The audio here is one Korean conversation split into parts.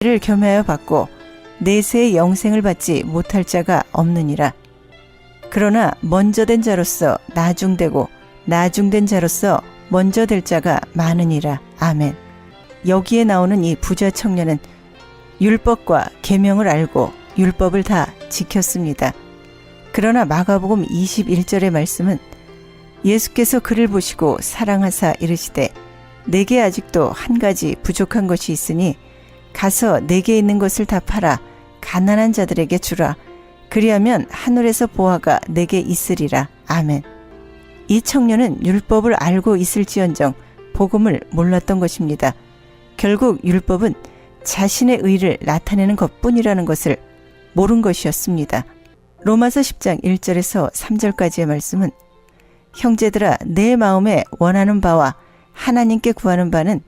를 겸하여 받고 내세의 영생을 받지 못할 자가 없느니라. 그러나 먼저 된 자로서 나중되고 나중된 자로서 먼저 될 자가 많으니라. 아멘. 여기에 나오는 이 부자 청년은 율법과 계명을 알고 율법을 다 지켰습니다. 그러나 마가복음 21절의 말씀은 예수께서 그를 보시고 사랑하사 이르시되 내게 아직도 한 가지 부족한 것이 있으니 가서 내게 있는 것을 다 팔아 가난한 자들에게 주라. 그리하면 하늘에서 보화가 내게 있으리라. 아멘. 이 청년은 율법을 알고 있을지언정 복음을 몰랐던 것입니다. 결국 율법은 자신의 의를 나타내는 것뿐이라는 것을 모른 것이었습니다. 로마서 10장 1절에서 3절까지의 말씀은 형제들아 내 마음에 원하는 바와 하나님께 구하는 바는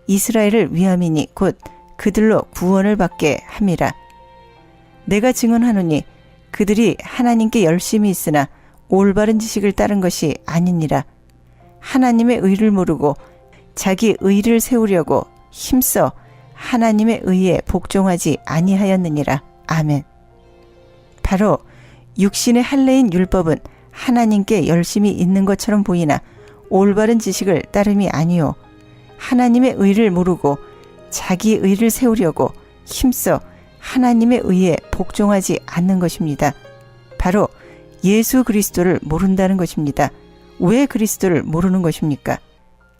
이스라엘을 위함이니 곧 그들로 구원을 받게 함이라. 내가 증언하노니 그들이 하나님께 열심히 있으나 올바른 지식을 따른 것이 아니니라. 하나님의 의를 모르고 자기 의를 세우려고 힘써 하나님의 의에 복종하지 아니하였느니라. 아멘. 바로 육신의 할례인 율법은 하나님께 열심히 있는 것처럼 보이나 올바른 지식을 따름이 아니요 하나님의 의를 모르고 자기 의를 세우려고 힘써 하나님의 의에 복종하지 않는 것입니다. 바로 예수 그리스도를 모른다는 것입니다. 왜 그리스도를 모르는 것입니까?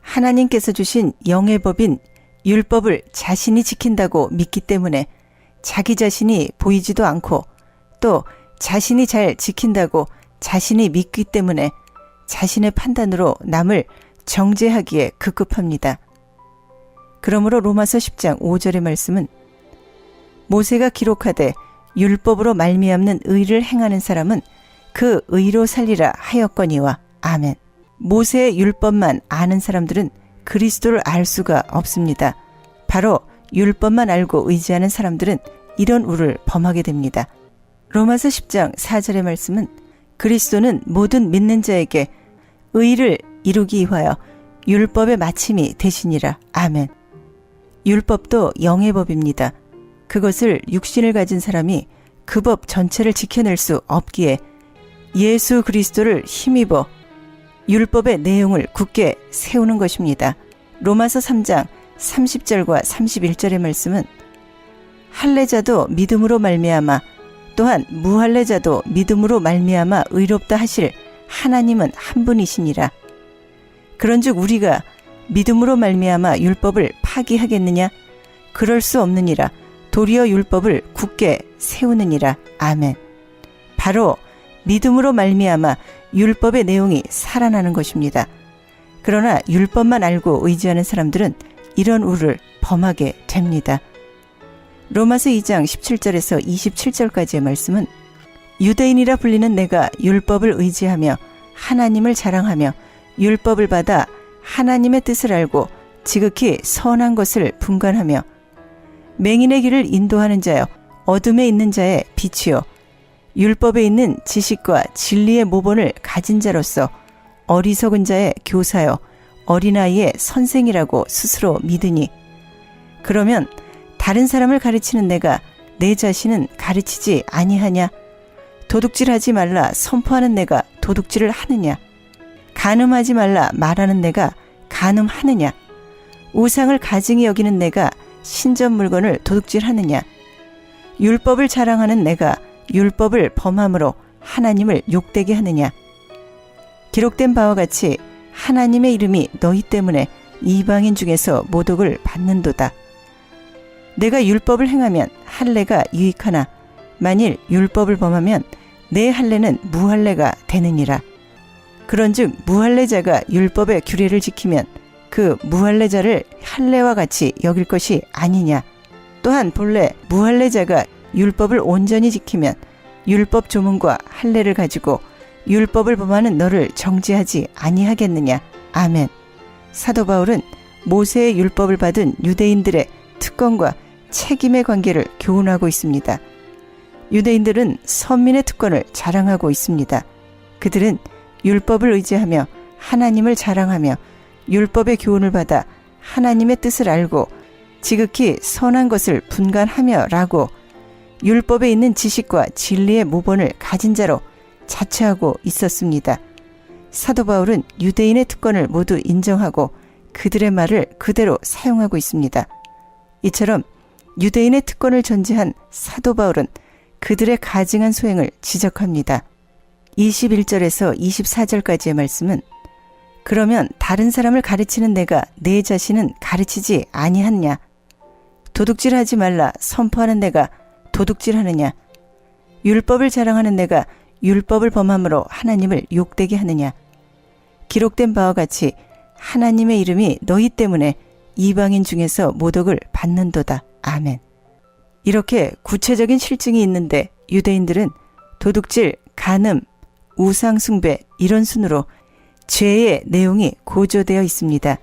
하나님께서 주신 영의 법인 율법을 자신이 지킨다고 믿기 때문에 자기 자신이 보이지도 않고 또 자신이 잘 지킨다고 자신이 믿기 때문에 자신의 판단으로 남을 정죄하기에 급급합니다. 그러므로 로마서 10장 5절의 말씀은 모세가 기록하되 율법으로 말미암는 의를 행하는 사람은 그 의로 살리라 하였거니와. 아멘. 모세의 율법만 아는 사람들은 그리스도를 알 수가 없습니다. 바로 율법만 알고 의지하는 사람들은 이런 우를 범하게 됩니다. 로마서 10장 4절의 말씀은 그리스도는 모든 믿는 자에게 의를 이루기 위하여 율법의 마침이 되시니라. 아멘. 율법도 영의 법입니다. 그것을 육신을 가진 사람이 그 법 전체를 지켜낼 수 없기에 예수 그리스도를 힘입어 율법의 내용을 굳게 세우는 것입니다. 로마서 3장 30절과 31절의 말씀은 할례자도 믿음으로 말미암아 또한 무할례자도 믿음으로 말미암아 의롭다 하실 하나님은 한 분이시니라. 그런즉 우리가 믿음으로 말미암아 율법을 파기하겠느냐? 그럴 수 없느니라. 도리어 율법을 굳게 세우느니라. 아멘. 바로 믿음으로 말미암아 율법의 내용이 살아나는 것입니다. 그러나 율법만 알고 의지하는 사람들은 이런 우를 범하게 됩니다. 로마서 2장 17절에서 27절까지의 말씀은 유대인이라 불리는 내가 율법을 의지하며 하나님을 자랑하며 율법을 받아 하나님의 뜻을 알고 지극히 선한 것을 분간하며 맹인의 길을 인도하는 자여 어둠에 있는 자의 빛이요 율법에 있는 지식과 진리의 모본을 가진 자로서 어리석은 자의 교사여 어린아이의 선생이라고 스스로 믿으니 그러면 다른 사람을 가르치는 내가 내 자신은 가르치지 아니하냐? 도둑질하지 말라 선포하는 내가 도둑질을 하느냐? 간음하지 말라 말하는 내가 간음하느냐? 우상을 가증히 여기는 내가 신전 물건을 도둑질하느냐? 율법을 자랑하는 내가 율법을 범함으로 하나님을 욕되게 하느냐? 기록된 바와 같이 하나님의 이름이 너희 때문에 이방인 중에서 모독을 받는도다. 내가 율법을 행하면 할례가 유익하나 만일 율법을 범하면 내 할례는 무할례가 되느니라. 그런즉 무할례자가 율법의 규례를 지키면 그 무할례자를 할례와 같이 여길 것이 아니냐. 또한 본래 무할례자가 율법을 온전히 지키면 율법 조문과 할례를 가지고 율법을 범하는 너를 정죄하지 아니하겠느냐. 아멘. 사도 바울은 모세의 율법을 받은 유대인들의 특권과 책임의 관계를 교훈하고 있습니다. 유대인들은 선민의 특권을 자랑하고 있습니다. 그들은 율법을 의지하며 하나님을 자랑하며 율법의 교훈을 받아 하나님의 뜻을 알고 지극히 선한 것을 분간하며 라고 율법에 있는 지식과 진리의 모본을 가진 자로 자처하고 있었습니다. 사도 바울은 유대인의 특권을 모두 인정하고 그들의 말을 그대로 사용하고 있습니다. 이처럼 유대인의 특권을 전제한 사도 바울은 그들의 가증한 소행을 지적합니다. 21절에서 24절까지의 말씀은 그러면 다른 사람을 가르치는 내가 내 자신은 가르치지 아니하느냐? 도둑질하지 말라 선포하는 내가 도둑질하느냐? 율법을 자랑하는 내가 율법을 범함으로 하나님을 욕되게 하느냐? 기록된 바와 같이 하나님의 이름이 너희 때문에 이방인 중에서 모독을 받는도다. 아멘. 이렇게 구체적인 실증이 있는데 유대인들은 도둑질, 간음, 우상숭배 이런 순으로 죄의 내용이 고조되어 있습니다.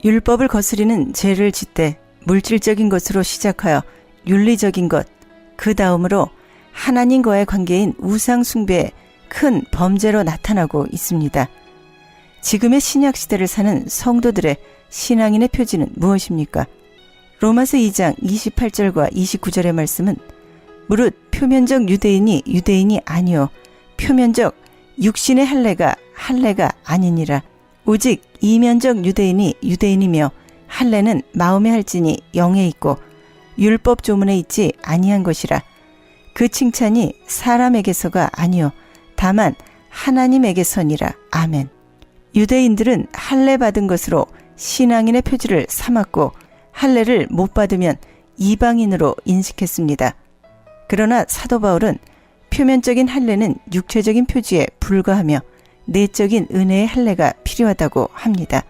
율법을 거스리는 죄를 짓되 물질적인 것으로 시작하여 윤리적인 것, 그 다음으로 하나님과의 관계인 우상숭배의 큰 범죄로 나타나고 있습니다. 지금의 신약시대를 사는 성도들의 신앙인의 표지는 무엇입니까? 로마서 2장 28절과 29절의 말씀은 무릇 표면적 유대인이 유대인이 아니요 표면적 육신의 할례가 할례가 아니니라. 오직 이면적 유대인이 유대인이며 할례는 마음에 할지니 영에 있고 율법 조문에 있지 아니한 것이라. 그 칭찬이 사람에게서가 아니요 다만 하나님에게서니라. 아멘. 유대인들은 할례 받은 것으로 신앙인의 표지를 삼았고 할례를 못 받으면 이방인으로 인식했습니다. 그러나 사도 바울은 표면적인 할례는 육체적인 표지에 불과하며 내적인 은혜의 할례가 필요하다고 합니다.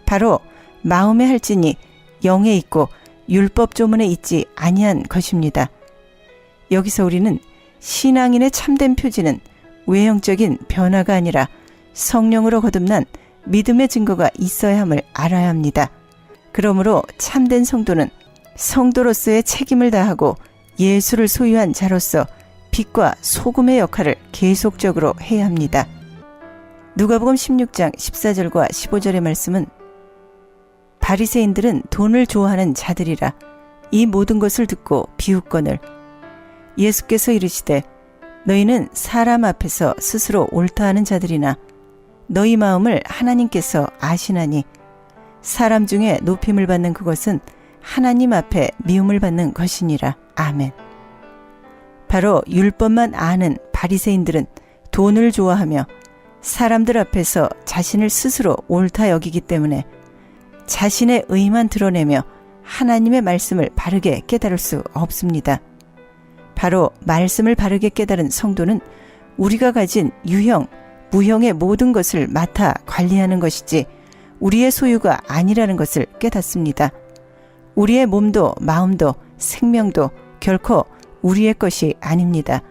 바로 마음에 할지니 영에 있고 율법 조문에 있지 아니한 것입니다. 여기서 우리는 신앙인의 참된 표지는 외형적인 변화가 아니라 성령으로 거듭난 믿음의 증거가 있어야 함을 알아야 합니다. 그러므로 참된 성도는 성도로서의 책임을 다하고 예수를 소유한 자로서 빛과 소금의 역할을 계속적으로 해야 합니다. 누가복음 16장 14절과 15절의 말씀은 바리새인들은 돈을 좋아하는 자들이라. 이 모든 것을 듣고 비웃거늘 예수께서 이르시되 너희는 사람 앞에서 스스로 옳다하는 자들이나 너희 마음을 하나님께서 아시나니 사람 중에 높임을 받는 그것은 하나님 앞에 미움을 받는 것이니라. 아멘. 바로 율법만 아는 바리새인들은 돈을 좋아하며 사람들 앞에서 자신을 스스로 옳다 여기기 때문에 자신의 의만 드러내며 하나님의 말씀을 바르게 깨달을 수 없습니다. 바로 말씀을 바르게 깨달은 성도는 우리가 가진 유형, 무형의 모든 것을 맡아 관리하는 것이지 우리의 소유가 아니라는 것을 깨닫습니다. 우리의 몸도 마음도 생명도 결코 우리의 것이 아닙니다.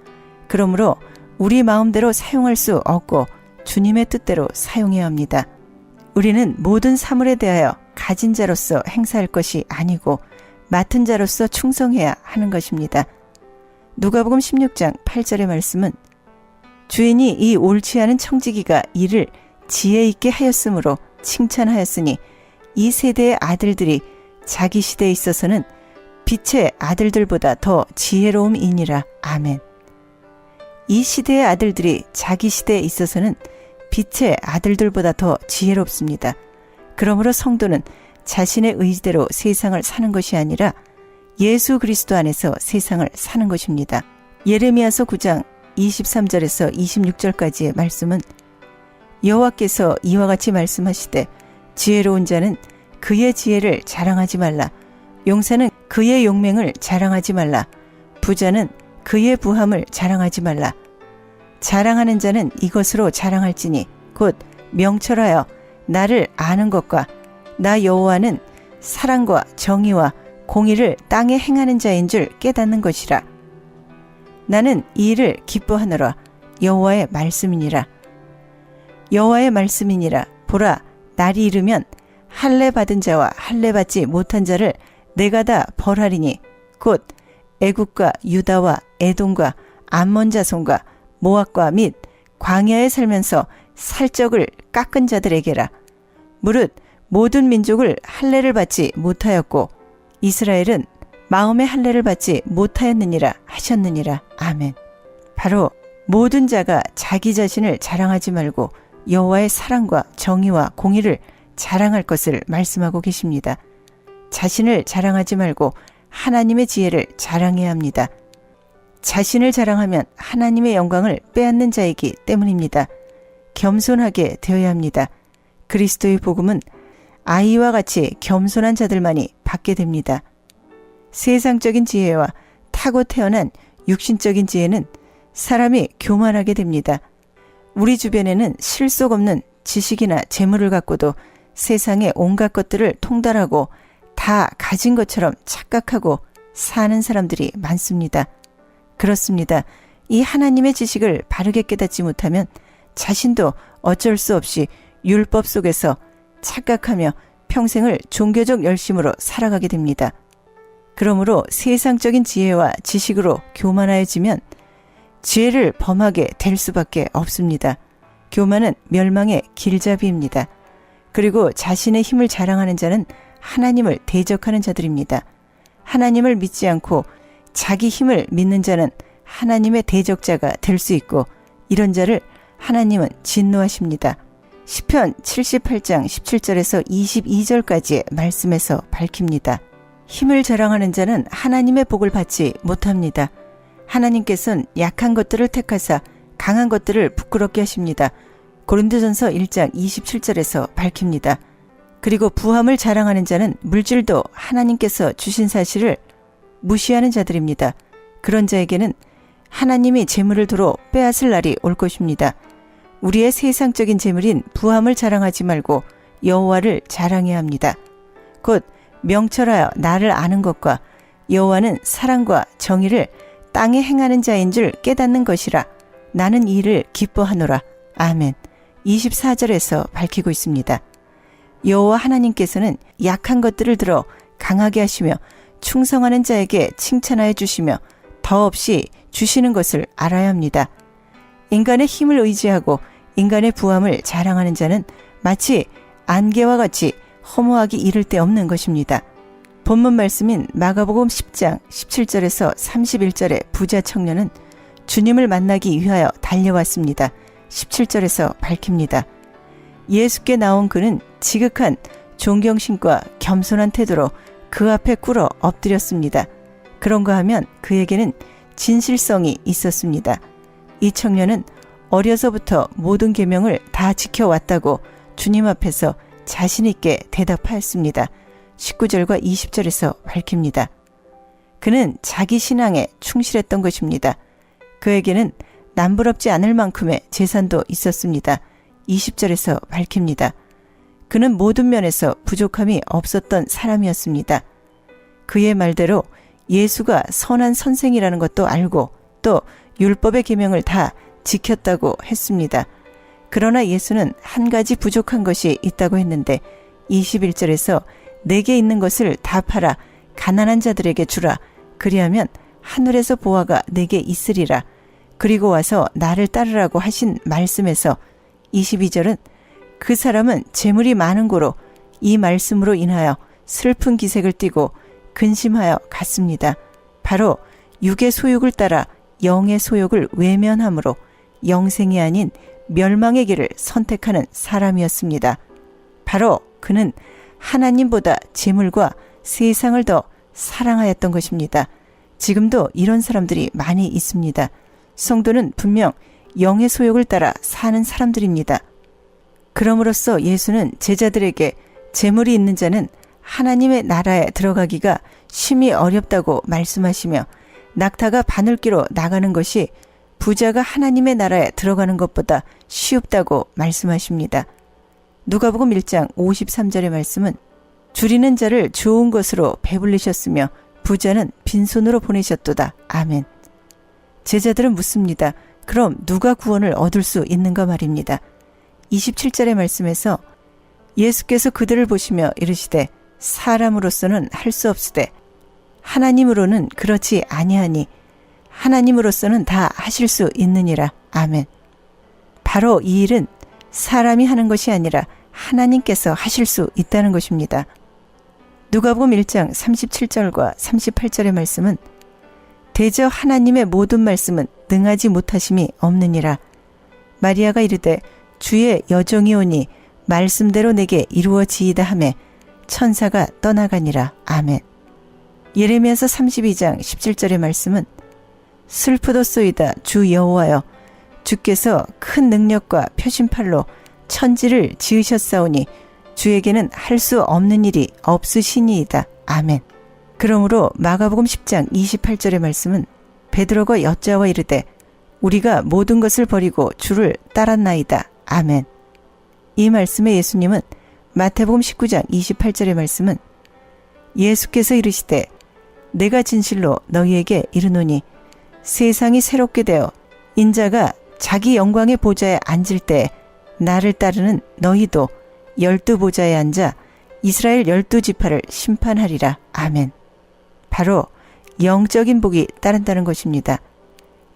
그러므로 우리 마음대로 사용할 수 없고 주님의 뜻대로 사용해야 합니다. 우리는 모든 사물에 대하여 가진 자로서 행사할 것이 아니고 맡은 자로서 충성해야 하는 것입니다. 누가복음 16장 8절의 말씀은 주인이 이 옳지 않은 청지기가 이를 지혜 있게 하였으므로 칭찬하였으니 이 세대의 아들들이 자기 시대에 있어서는 빛의 아들들보다 더 지혜로움이니라. 아멘. 이 시대의 아들들이 자기 시대에 있어서는 빛의 아들들보다 더 지혜롭습니다. 그러므로 성도는 자신의 의지대로 세상을 사는 것이 아니라 예수 그리스도 안에서 세상을 사는 것입니다. 예레미야서 9장 23절에서 26절까지의 말씀은 여호와께서 이와 같이 말씀하시되 지혜로운 자는 그의 지혜를 자랑하지 말라. 용사는 그의 용맹을 자랑하지 말라. 부자는 그의 부함을 자랑하지 말라. 자랑하는 자는 이것으로 자랑할지니 곧 명철하여 나를 아는 것과 나 여호와는 사랑과 정의와 공의를 땅에 행하는 자인 줄 깨닫는 것이라. 나는 이 일을 기뻐하노라. 여호와의 말씀이니라. 여호와의 말씀이니라. 보라, 날이 이르면 할례 받은 자와 할례 받지 못한 자를 내가 다 벌하리니 곧 애굽과 유다와 에돔과 암몬 자손과 모압과 및 광야에 살면서 살적을 깎은 자들에게라. 무릇 모든 민족을 할례를 받지 못하였고 이스라엘은 마음의 할례를 받지 못하였느니라 하셨느니라. 아멘. 바로 모든 자가 자기 자신을 자랑하지 말고 여호와의 사랑과 정의와 공의를 자랑할 것을 말씀하고 계십니다. 자신을 자랑하지 말고 하나님의 지혜를 자랑해야 합니다. 자신을 자랑하면 하나님의 영광을 빼앗는 자이기 때문입니다. 겸손하게 되어야 합니다. 그리스도의 복음은 아이와 같이 겸손한 자들만이 받게 됩니다. 세상적인 지혜와 타고 태어난 육신적인 지혜는 사람이 교만하게 됩니다. 우리 주변에는 실속 없는 지식이나 재물을 갖고도 세상의 온갖 것들을 통달하고 다 가진 것처럼 착각하고 사는 사람들이 많습니다. 그렇습니다. 이 하나님의 지식을 바르게 깨닫지 못하면 자신도 어쩔 수 없이 율법 속에서 착각하며 평생을 종교적 열심으로 살아가게 됩니다. 그러므로 세상적인 지혜와 지식으로 교만하여지면 지혜를 범하게 될 수밖에 없습니다. 교만은 멸망의 길잡이입니다. 그리고 자신의 힘을 자랑하는 자는 하나님을 대적하는 자들입니다. 하나님을 믿지 않고 자기 힘을 믿는 자는 하나님의 대적자가 될 수 있고 이런 자를 하나님은 진노하십니다. 시편 78장 17절에서 22절까지의 말씀에서 밝힙니다. 힘을 자랑하는 자는 하나님의 복을 받지 못합니다. 하나님께서는 약한 것들을 택하사 강한 것들을 부끄럽게 하십니다. 고린도전서 1장 27절에서 밝힙니다. 그리고 부함을 자랑하는 자는 물질도 하나님께서 주신 사실을 무시하는 자들입니다. 그런 자에게는 하나님이 재물을 도로 빼앗을 날이 올 것입니다. 우리의 세상적인 재물인 부함을 자랑하지 말고 여호와를 자랑해야 합니다. 곧 명철하여 나를 아는 것과 여호와는 사랑과 정의를 땅에 행하는 자인 줄 깨닫는 것이라. 나는 이 일을 기뻐하노라. 아멘. 24절에서 밝히고 있습니다. 여호와 하나님께서는 약한 것들을 들어 강하게 하시며 충성하는 자에게 칭찬하여 주시며 더없이 주시는 것을 알아야 합니다. 인간의 힘을 의지하고 인간의 부함을 자랑하는 자는 마치 안개와 같이 허무하기 이를 데 없는 것입니다. 본문 말씀인 마가복음 10장 17절에서 31절의 부자 청년은 주님을 만나기 위하여 달려왔습니다. 17절에서 밝힙니다. 예수께 나온 그는 지극한 존경심과 겸손한 태도로 그 앞에 꿇어 엎드렸습니다. 그런가 하면 그에게는 진실성이 있었습니다. 이 청년은 어려서부터 모든 계명을 다 지켜왔다고 주님 앞에서 자신 있게 대답하였습니다. 19절과 20절에서 밝힙니다. 그는 자기 신앙에 충실했던 것입니다. 그에게는 남부럽지 않을 만큼의 재산도 있었습니다. 20절에서 밝힙니다. 그는 모든 면에서 부족함이 없었던 사람이었습니다. 그의 말대로 예수가 선한 선생이라는 것도 알고 또 율법의 계명을 다 지켰다고 했습니다. 그러나 예수는 한 가지 부족한 것이 있다고 했는데 21절에서 내게 있는 것을 다 팔아 가난한 자들에게 주라. 그리하면 하늘에서 보화가 내게 있으리라. 그리고 와서 나를 따르라고 하신 말씀에서 22절은 그 사람은 재물이 많은 고로 이 말씀으로 인하여 슬픈 기색을 띠고 근심하여 갔습니다. 바로 육의 소욕을 따라 영의 소욕을 외면함으로 영생이 아닌 멸망의 길을 선택하는 사람이었습니다. 바로 그는 하나님보다 재물과 세상을 더 사랑하였던 것입니다. 지금도 이런 사람들이 많이 있습니다. 성도는 분명 영의 소욕을 따라 사는 사람들입니다. 그럼으로써 예수는 제자들에게 재물이 있는 자는 하나님의 나라에 들어가기가 심히 어렵다고 말씀하시며 낙타가 바늘기로 나가는 것이 부자가 하나님의 나라에 들어가는 것보다 쉽다고 말씀하십니다. 누가복음 1장 53절의 말씀은 줄이는 자를 좋은 것으로 배불리셨으며 부자는 빈손으로 보내셨도다. 아멘. 제자들은 묻습니다. 그럼 누가 구원을 얻을 수 있는가 말입니다. 27절의 말씀에서 예수께서 그들을 보시며 이르시되 사람으로서는 할 수 없으되 하나님으로는 그렇지 아니하니 하나님으로서는 다 하실 수 있느니라. 아멘. 바로 이 일은 사람이 하는 것이 아니라 하나님께서 하실 수 있다는 것입니다. 누가복음 1장 37절과 38절의 말씀은 대저 하나님의 모든 말씀은 능하지 못하심이 없느니라. 마리아가 이르되 주의 여종이 오니 말씀대로 내게 이루어지이다 하매 천사가 떠나가니라. 아멘. 예레미야서 32장 17절의 말씀은 슬프도소이다 주 여호와여 주께서 큰 능력과 표심팔로 천지를 지으셨사오니 주에게는 할 수 없는 일이 없으시니이다. 아멘. 그러므로 마가복음 10장 28절의 말씀은 베드로가 여짜와 이르되 우리가 모든 것을 버리고 주를 따랐나이다. 아멘. 이 말씀에 예수님은 마태복음 19장 28절의 말씀은 예수께서 이르시되 내가 진실로 너희에게 이르노니 세상이 새롭게 되어 인자가 자기 영광의 보좌에 앉을 때 나를 따르는 너희도 12보좌에 앉아 이스라엘 12지파를 심판하리라. 아멘. 바로 영적인 복이 따른다는 것입니다.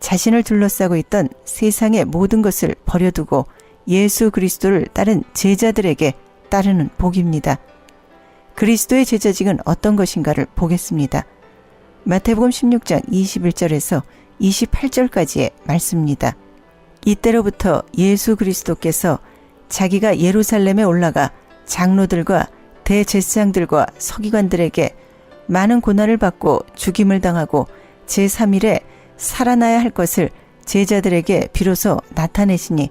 자신을 둘러싸고 있던 세상의 모든 것을 버려두고 예수 그리스도를 따른 제자들에게 따르는 복입니다. 그리스도의 제자직은 어떤 것인가를 보겠습니다. 마태복음 16장 21절에서 28절까지의 말씀입니다. 이때로부터 예수 그리스도께서 자기가 예루살렘에 올라가 장로들과 대제사장들과 서기관들에게 많은 고난을 받고 죽임을 당하고 제3일에 살아나야 할 것을 제자들에게 비로소 나타내시니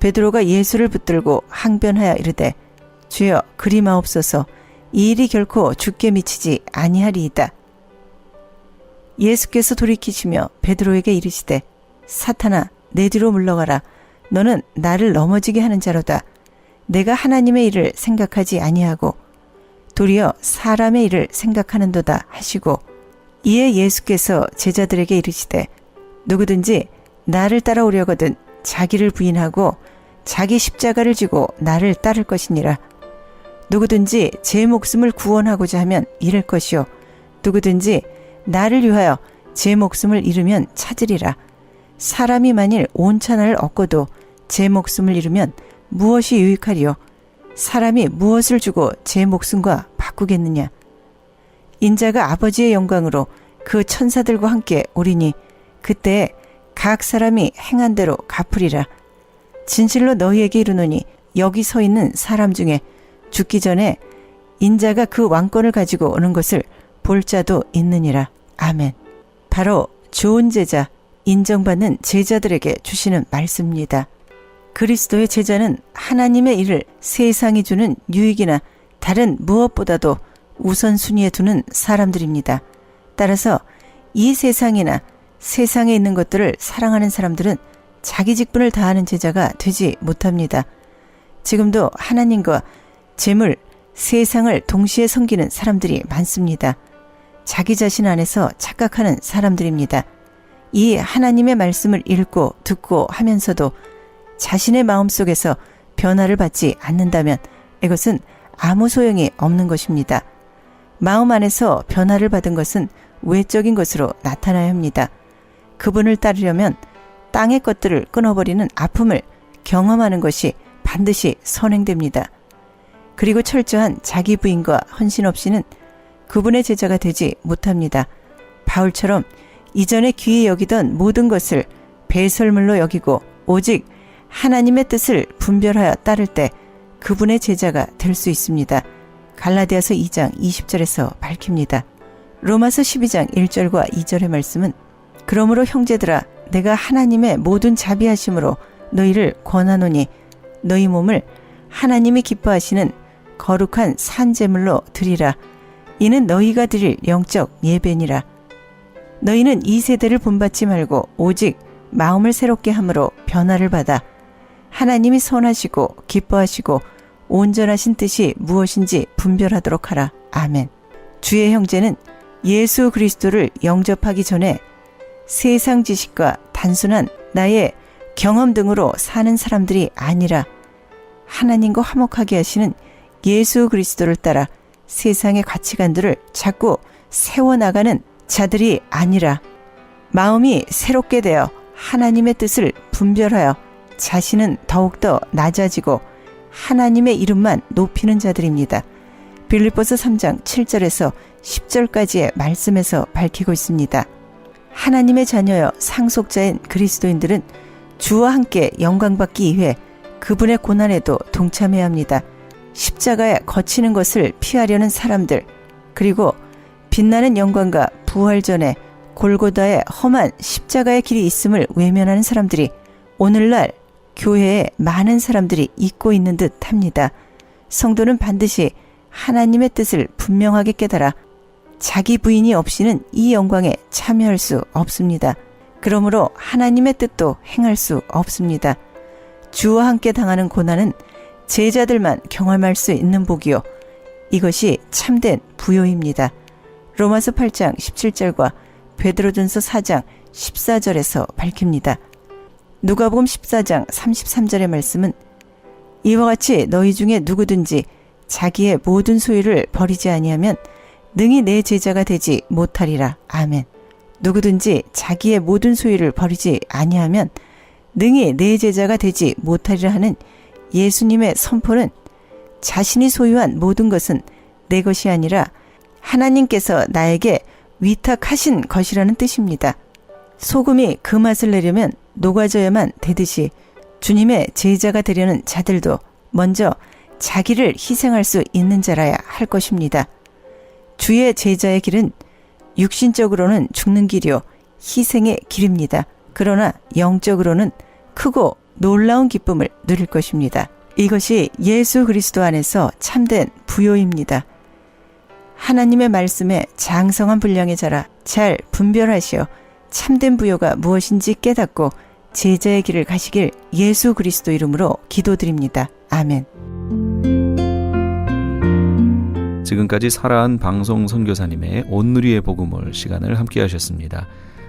베드로가 예수를 붙들고 항변하여 이르되 주여 그리 마옵소서 이 일이 결코 죽게 미치지 아니하리이다. 예수께서 돌이키시며 베드로에게 이르시되 사탄아 내 뒤로 물러가라. 너는 나를 넘어지게 하는 자로다. 내가 하나님의 일을 생각하지 아니하고 도리어 사람의 일을 생각하는도다 하시고 이에 예수께서 제자들에게 이르시되 누구든지 나를 따라오려거든 자기를 부인하고 자기 십자가를 지고 나를 따를 것이니라. 누구든지 제 목숨을 구원하고자 하면 잃을 것이요 누구든지 나를 위하여 제 목숨을 잃으면 찾으리라. 사람이 만일 온 천하를 얻고도 제 목숨을 잃으면 무엇이 유익하리요? 사람이 무엇을 주고 제 목숨과 바꾸겠느냐? 인자가 아버지의 영광으로 그 천사들과 함께 오리니 그때에 각 사람이 행한 대로 갚으리라. 진실로 너희에게 이르노니 여기 서 있는 사람 중에 죽기 전에 인자가 그 왕권을 가지고 오는 것을 볼 자도 있느니라. 아멘. 바로 좋은 제자, 인정받는 제자들에게 주시는 말씀입니다. 그리스도의 제자는 하나님의 일을 세상이 주는 유익이나 다른 무엇보다도 우선순위에 두는 사람들입니다. 따라서 이 세상이나 세상에 있는 것들을 사랑하는 사람들은 자기 직분을 다하는 제자가 되지 못합니다. 지금도 하나님과 재물, 세상을 동시에 섬기는 사람들이 많습니다. 자기 자신 안에서 착각하는 사람들입니다. 이 하나님의 말씀을 읽고 듣고 하면서도 자신의 마음속에서 변화를 받지 않는다면 이것은 아무 소용이 없는 것입니다. 마음 안에서 변화를 받은 것은 외적인 것으로 나타나야 합니다. 그분을 따르려면 땅의 것들을 끊어버리는 아픔을 경험하는 것이 반드시 선행됩니다. 그리고 철저한 자기 부인과 헌신 없이는 그분의 제자가 되지 못합니다. 바울처럼 이전에 귀히 여기던 모든 것을 배설물로 여기고 오직 하나님의 뜻을 분별하여 따를 때 그분의 제자가 될 수 있습니다. 갈라디아서 2장 20절에서 밝힙니다. 로마서 12장 1절과 2절의 말씀은 그러므로 형제들아 내가 하나님의 모든 자비하심으로 너희를 권하노니 너희 몸을 하나님이 기뻐하시는 거룩한 산제물로 드리라. 이는 너희가 드릴 영적 예배니라. 너희는 이 세대를 본받지 말고 오직 마음을 새롭게 함으로 변화를 받아 하나님이 선하시고 기뻐하시고 온전하신 뜻이 무엇인지 분별하도록 하라. 아멘. 주의 형제는 예수 그리스도를 영접하기 전에 세상 지식과 단순한 나의 경험 등으로 사는 사람들이 아니라 하나님과 화목하게 하시는 예수 그리스도를 따라 세상의 가치관들을 자꾸 세워나가는 자들이 아니라 마음이 새롭게 되어 하나님의 뜻을 분별하여 자신은 더욱더 낮아지고 하나님의 이름만 높이는 자들입니다. 빌립보서 3장 7절에서 10절까지의 말씀에서 밝히고 있습니다. 하나님의 자녀여 상속자인 그리스도인들은 주와 함께 영광받기 위해 그분의 고난에도 동참해야 합니다. 십자가에 거치는 것을 피하려는 사람들, 그리고 빛나는 영광과 부활 전에 골고다의 험한 십자가의 길이 있음을 외면하는 사람들이 오늘날 교회에 많은 사람들이 있고 있는 듯 합니다. 성도는 반드시 하나님의 뜻을 분명하게 깨달아 자기 부인이 없이는 이 영광에 참여할 수 없습니다. 그러므로 하나님의 뜻도 행할 수 없습니다. 주와 함께 당하는 고난은 제자들만 경험할 수 있는 복이요, 이것이 참된 부요입니다. 로마서 8장 17절과 베드로전서 4장 14절에서 밝힙니다. 누가복음 14장 33절의 말씀은 이와 같이 너희 중에 누구든지 자기의 모든 소유를 버리지 아니하면 능히 내 제자가 되지 못하리라. 아멘. 누구든지 자기의 모든 소유를 버리지 아니하면 능히 내 제자가 되지 못하리라 하는 예수님의 선포는 자신이 소유한 모든 것은 내 것이 아니라 하나님께서 나에게 위탁하신 것이라는 뜻입니다. 소금이 그 맛을 내려면 녹아져야만 되듯이 주님의 제자가 되려는 자들도 먼저 자기를 희생할 수 있는 자라야 할 것입니다. 주의 제자의 길은 육신적으로는 죽는 길이요 희생의 길입니다. 그러나 영적으로는 크고 놀라운 기쁨을 누릴 것입니다. 이것이 예수 그리스도 안에서 참된 부요입니다. 하나님의 말씀에 장성한 분량의 자라 잘 분별하시어 참된 부요가 무엇인지 깨닫고 제자의 길을 가시길 예수 그리스도 이름으로 기도드립니다. 아멘. 지금까지 살아한 방송 선교사님의 온누리의 복음을 시간을 함께 하셨습니다.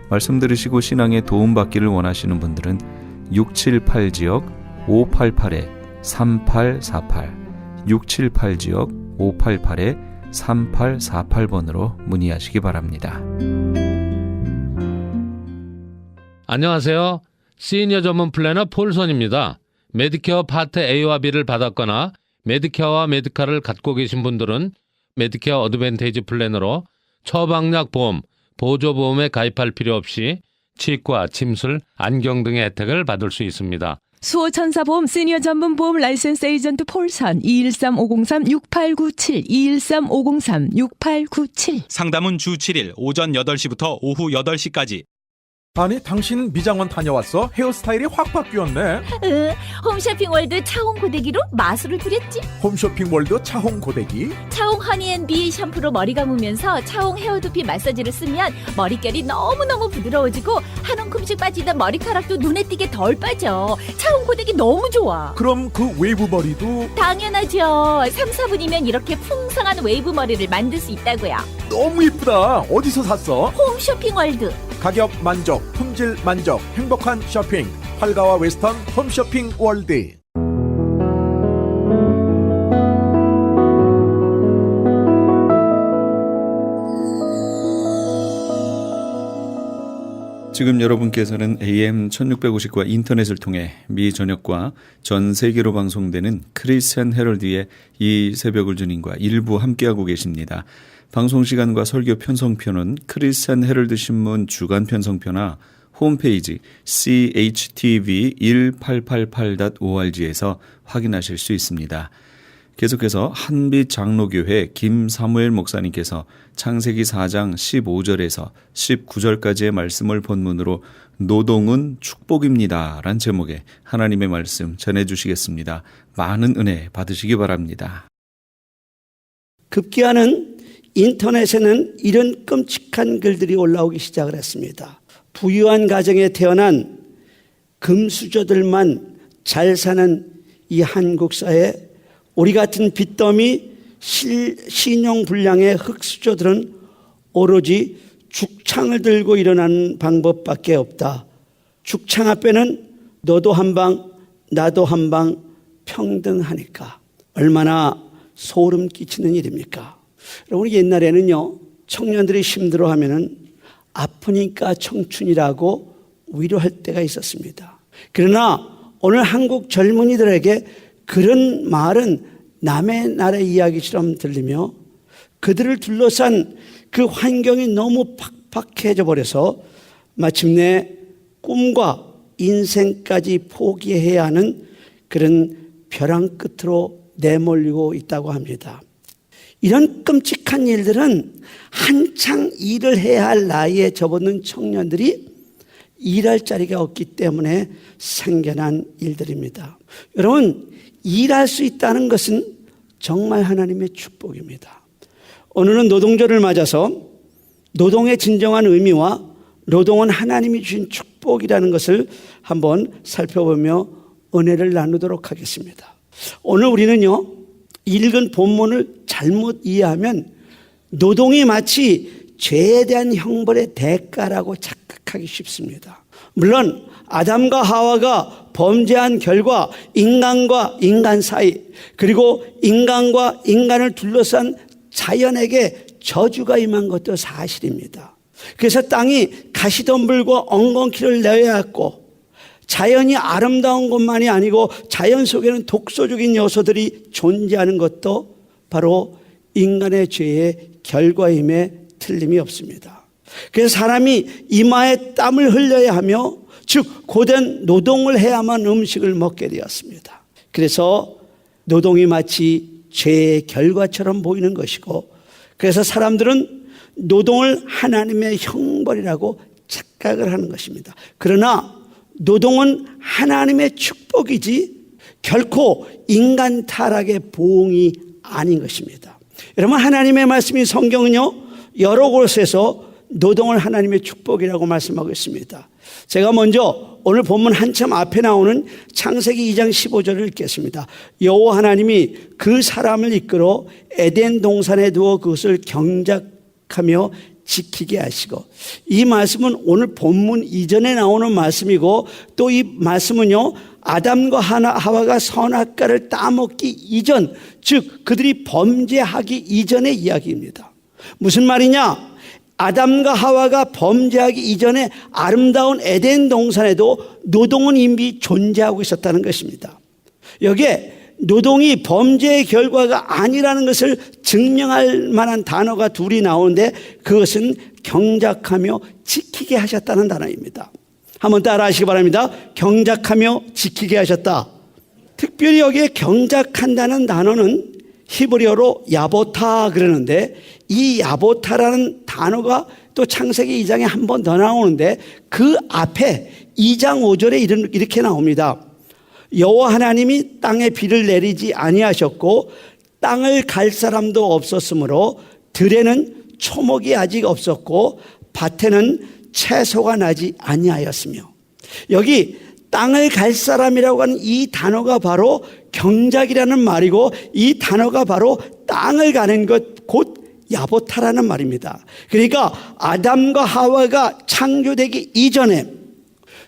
말씀 들으시고 신앙에 도움받기를 원하시는 분들은 678지역 588-3848 678지역 588-3848번으로 문의하시기 바랍니다. 안녕하세요. 시니어 전문 플래너 폴선입니다. 메디케어 파트 A와 B를 받았거나 메디케어와 메디카를 갖고 계신 분들은 메디케어 어드밴테이지 플랜으로 처방약 보험, 보조보험에 가입할 필요 없이 치과, 침술, 안경 등의 혜택을 받을 수 있습니다. 수호천사보험 시니어 전문 보험 라이센스 에이전트 폴선 213-503-6897 213-503-6897 상담은 주 7일 오전 8시부터 오후 8시까지. 아니 당신 미장원 다녀왔어? 헤어스타일이 확 바뀌었네. 홈쇼핑월드 차홍 고데기로 마술을 부렸지. 홈쇼핑월드 차홍 고데기. 차홍 허니앤비 샴푸로 머리 감으면서 차홍 헤어두피 마사지를 쓰면 머릿결이 너무너무 부드러워지고 한 움큼씩 빠지던 머리카락도 눈에 띄게 덜 빠져. 차홍 고데기 너무 좋아. 그럼 그 웨이브 머리도 당연하죠. 3-4분이면 이렇게 풍성한 웨이브 머리를 만들 수 있다고요. 너무 이쁘다. 어디서 샀어? 홈쇼핑월드. 가격 만족, 품질 만족, 행복한 쇼핑. 팔가와 웨스턴 홈쇼핑 월드. 지금 여러분께서는 AM 1650과 인터넷을 통해 미 전역과 전 세계로 방송되는 크리스찬 헤럴드의 이 새벽을 주님과 일부 함께하고 계십니다. 방송시간과 설교 편성표는 크리스찬 헤럴드 신문 주간 편성표나 홈페이지 chtv1888.org에서 확인하실 수 있습니다. 계속해서 한빛 장로교회 김사무엘 목사님께서 창세기 4장 15절에서 19절까지의 말씀을 본문으로 노동은 축복입니다 란 제목의 하나님의 말씀 전해주시겠습니다. 많은 은혜 받으시기 바랍니다. 급기야는 인터넷에는 이런 끔찍한 글들이 올라오기 시작을 했습니다. 부유한 가정에 태어난 금수저들만 잘 사는 이 한국 사회, 우리 같은 빚더미 신용불량의 흙수저들은 오로지 죽창을 들고 일어나는 방법밖에 없다. 죽창 앞에는 너도 한 방, 나도 한 방 평등하니까. 얼마나 소름 끼치는 일입니까? 우리 옛날에는요, 청년들이 힘들어하면은 아프니까 청춘이라고 위로할 때가 있었습니다. 그러나 오늘 한국 젊은이들에게 그런 말은 남의 나라 이야기처럼 들리며 그들을 둘러싼 그 환경이 너무 팍팍해져 버려서 마침내 꿈과 인생까지 포기해야 하는 그런 벼랑 끝으로 내몰리고 있다고 합니다. 이런 끔찍한 일들은 한창 일을 해야 할 나이에 접어든 청년들이 일할 자리가 없기 때문에 생겨난 일들입니다. 여러분, 일할 수 있다는 것은 정말 하나님의 축복입니다. 오늘은 노동절을 맞아서 노동의 진정한 의미와 노동은 하나님이 주신 축복이라는 것을 한번 살펴보며 은혜를 나누도록 하겠습니다. 오늘 우리는요, 읽은 본문을 잘못 이해하면 노동이 마치 죄에 대한 형벌의 대가라고 착각하기 쉽습니다. 물론 아담과 하와가 범죄한 결과 인간과 인간 사이, 그리고 인간과 인간을 둘러싼 자연에게 저주가 임한 것도 사실입니다. 그래서 땅이 가시덤불과 엉겅퀴를 내야 했고, 자연이 아름다운 것만이 아니고 자연 속에는 독소적인 요소들이 존재하는 것도 바로 인간의 죄의 결과임에 틀림이 없습니다. 그래서 사람이 이마에 땀을 흘려야 하며, 즉 고된 노동을 해야만 음식을 먹게 되었습니다. 그래서 노동이 마치 죄의 결과처럼 보이는 것이고, 그래서 사람들은 노동을 하나님의 형벌이라고 착각을 하는 것입니다. 그러나 노동은 하나님의 축복이지 결코 인간 타락의 보응이 아닌 것입니다. 여러분, 하나님의 말씀인 성경은요, 여러 곳에서 노동을 하나님의 축복이라고 말씀하고 있습니다. 제가 먼저 오늘 본문 한참 앞에 나오는 창세기 2장 15절을 읽겠습니다. 여호와 하나님이 그 사람을 이끌어 에덴 동산에 두어 그것을 경작하며 지키게 하시고, 이 말씀은 오늘 본문 이전에 나오는 말씀이고, 또 이 말씀은요, 아담과 하와가 선악과를 따먹기 이전, 즉 그들이 범죄하기 이전의 이야기입니다. 무슨 말이냐? 아담과 하와가 범죄하기 이전에 아름다운 에덴 동산에도 노동은 이미 존재하고 있었다는 것입니다. 여기에 노동이 범죄의 결과가 아니라는 것을 증명할 만한 단어가 둘이 나오는데, 그것은 경작하며 지키게 하셨다는 단어입니다. 한번 따라 하시기 바랍니다. 경작하며 지키게 하셨다. 특별히 여기에 경작한다는 단어는 히브리어로 야보타 그러는데, 이 야보타라는 단어가 또 창세기 2장에 한 번 더 나오는데, 그 앞에 2장 5절에 이렇게 나옵니다. 여호와 하나님이 땅에 비를 내리지 아니하셨고 땅을 갈 사람도 없었으므로 들에는 초목이 아직 없었고 밭에는 채소가 나지 아니하였으며, 여기 땅을 갈 사람이라고 하는 이 단어가 바로 경작이라는 말이고, 이 단어가 바로 땅을 가는 것, 곧 야보타라는 말입니다. 그러니까 아담과 하와가 창조되기 이전에,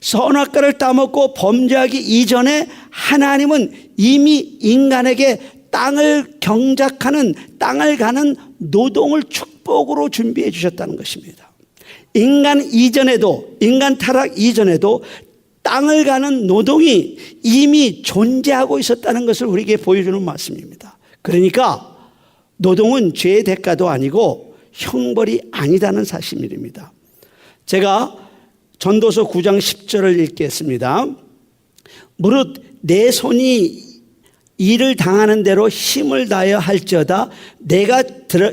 선악과를 따먹고 범죄하기 이전에 하나님은 이미 인간에게 땅을 경작하는, 땅을 가는 노동을 축복으로 준비해 주셨다는 것입니다. 인간 이전에도, 인간 타락 이전에도 땅을 가는 노동이 이미 존재하고 있었다는 것을 우리에게 보여주는 말씀입니다. 그러니까 노동은 죄의 대가도 아니고 형벌이 아니다는 사실입니다. 제가 전도서 9장 10절을 읽겠습니다. 무릇 내 손이 일을 당하는 대로 힘을 다하여 할지어다 내가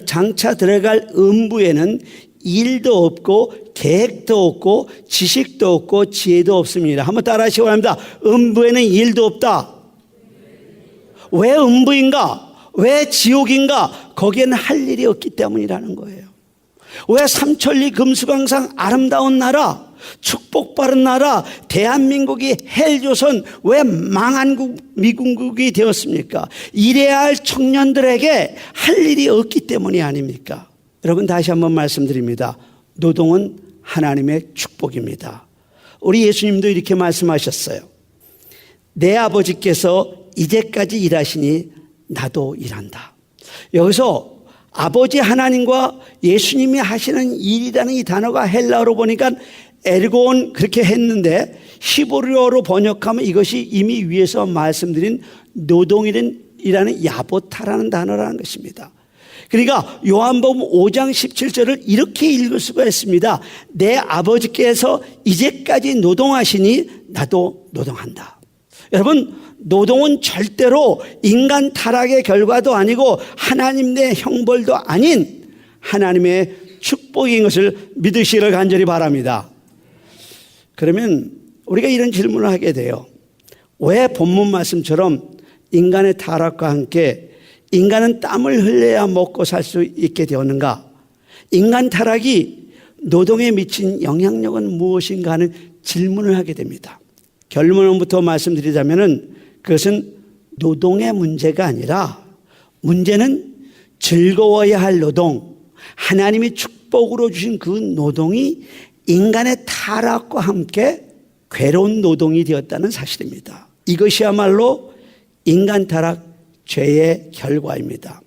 장차 들어갈 음부에는 일도 없고 계획도 없고 지식도 없고 지혜도 없습니다. 한번 따라 하시기 바랍니다. 음부에는 일도 없다. 왜 음부인가? 왜 지옥인가? 거기에는 할 일이 없기 때문이라는 거예요. 왜 삼천리 금수강산 아름다운 나라, 축복받은 나라 대한민국이 헬조선 왜 망한 미군국이 되었습니까? 일해야 할 청년들에게 할 일이 없기 때문이 아닙니까? 여러분, 다시 한번 말씀드립니다. 노동은 하나님의 축복입니다. 우리 예수님도 이렇게 말씀하셨어요. 내 아버지께서 이제까지 일하시니 나도 일한다. 여기서 아버지 하나님과 예수님이 하시는 일이라는 이 단어가 헬라어로 보니까 에르곤 그렇게 했는데, 히브리어로 번역하면 이것이 이미 위에서 말씀드린 노동이란 이라는 야보타라는 단어라는 것입니다. 그러니까 요한복음 5장 17절을 이렇게 읽을 수가 있습니다. 내 아버지께서 이제까지 노동하시니 나도 노동한다. 여러분, 노동은 절대로 인간 타락의 결과도 아니고 하나님 내 형벌도 아닌 하나님의 축복인 것을 믿으시기를 간절히 바랍니다. 그러면 우리가 이런 질문을 하게 돼요. 왜 본문 말씀처럼 인간의 타락과 함께 인간은 땀을 흘려야 먹고 살 수 있게 되었는가? 인간 타락이 노동에 미친 영향력은 무엇인가 하는 질문을 하게 됩니다. 결론부터 말씀드리자면 그것은 노동의 문제가 아니라 문제는 즐거워야 할 노동, 하나님이 축복으로 주신 그 노동이 인간의 타락과 함께 괴로운 노동이 되었다는 사실입니다. 이것이야말로 인간 타락, 죄의 결과입니다.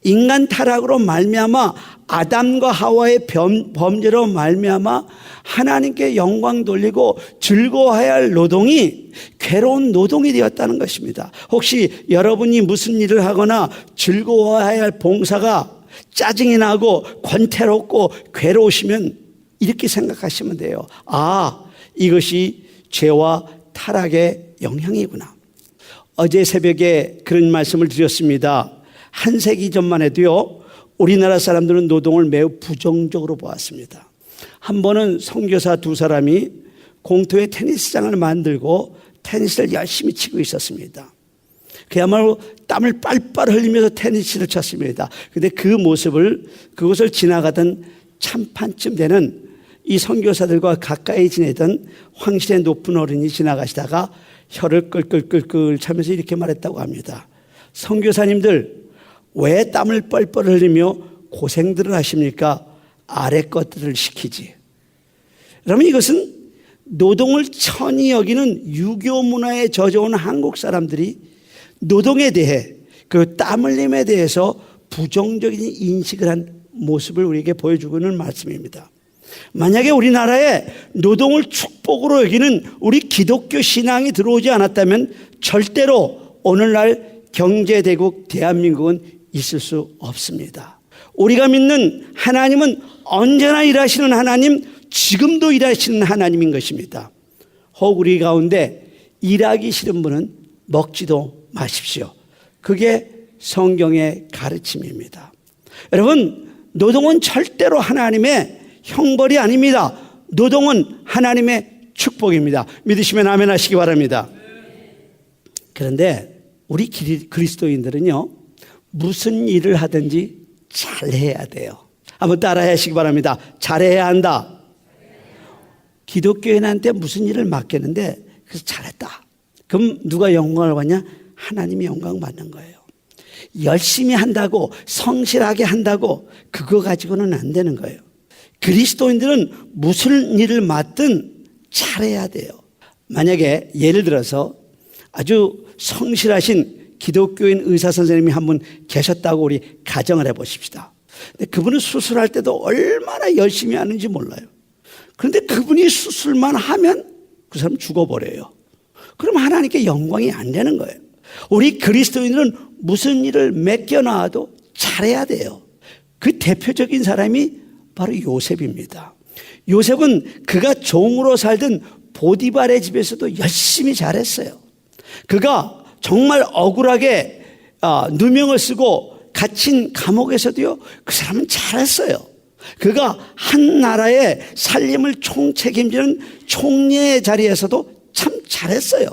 인간 타락으로 말미암아 아담과 하와의 범죄로 말미암아 하나님께 영광 돌리고 즐거워해야 할 노동이 괴로운 노동이 되었다는 것입니다. 혹시 여러분이 무슨 일을 하거나 즐거워해야 할 봉사가 짜증이 나고 권태롭고 괴로우시면 이렇게 생각하시면 돼요. 아, 이것이 죄와 타락의 영향이구나. 어제 새벽에 그런 말씀을 드렸습니다. 한 세기 전만 해도요, 우리나라 사람들은 노동을 매우 부정적으로 보았습니다. 한 번은 선교사 두 사람이 공터에 테니스장을 만들고 테니스를 열심히 치고 있었습니다. 그야말로 땀을 빨빨 흘리면서 테니스를 쳤습니다. 그런데 그 모습을 그곳을 지나가던 참판쯤 되는 이 선교사들과 가까이 지내던 황실의 높은 어른이 지나가시다가 혀를 끌끌끌끌 차면서 이렇게 말했다고 합니다. 선교사님들, 왜 땀을 뻘뻘 흘리며 고생들을 하십니까? 아래 것들을 시키지. 그러면 이것은 노동을 천히 여기는 유교 문화에 젖어온 한국 사람들이 노동에 대해, 그 땀 흘림에 대해서 부정적인 인식을 한 모습을 우리에게 보여주고 있는 말씀입니다. 만약에 우리나라에 노동을 축복으로 여기는 우리 기독교 신앙이 들어오지 않았다면 절대로 오늘날 경제대국 대한민국은 있을 수 없습니다. 우리가 믿는 하나님은 언제나 일하시는 하나님, 지금도 일하시는 하나님인 것입니다. 혹 우리 가운데 일하기 싫은 분은 먹지도 마십시오. 그게 성경의 가르침입니다. 여러분, 노동은 절대로 하나님의 형벌이 아닙니다. 노동은 하나님의 축복입니다. 믿으시면 아멘 하시기 바랍니다. 그런데 우리 그리스도인들은요, 무슨 일을 하든지 잘해야 돼요. 한번 따라 하시기 바랍니다. 잘해야 한다. 기독교인한테 무슨 일을 맡겼는데 그래서 잘했다. 그럼 누가 영광을 받냐? 하나님이 영광 받는 거예요. 열심히 한다고, 성실하게 한다고 그거 가지고는 안 되는 거예요. 그리스도인들은 무슨 일을 맡든 잘해야 돼요. 만약에 예를 들어서 아주 성실하신 기독교인 의사 선생님이 한 분 계셨다고 우리 가정을 해보십시다. 근데 그분은 수술할 때도 얼마나 열심히 하는지 몰라요. 그런데 그분이 수술만 하면 그 사람 죽어버려요. 그럼 하나님께 영광이 안 되는 거예요. 우리 그리스도인들은 무슨 일을 맡겨놔도 잘해야 돼요. 그 대표적인 사람이 바로 요셉입니다. 요셉은 그가 종으로 살던 보디발의 집에서도 열심히 잘했어요. 그가 정말 억울하게 누명을 쓰고 갇힌 감옥에서도요, 그 사람은 잘했어요. 그가 한 나라의 살림을 총책임지는 총리의 자리에서도 참 잘했어요.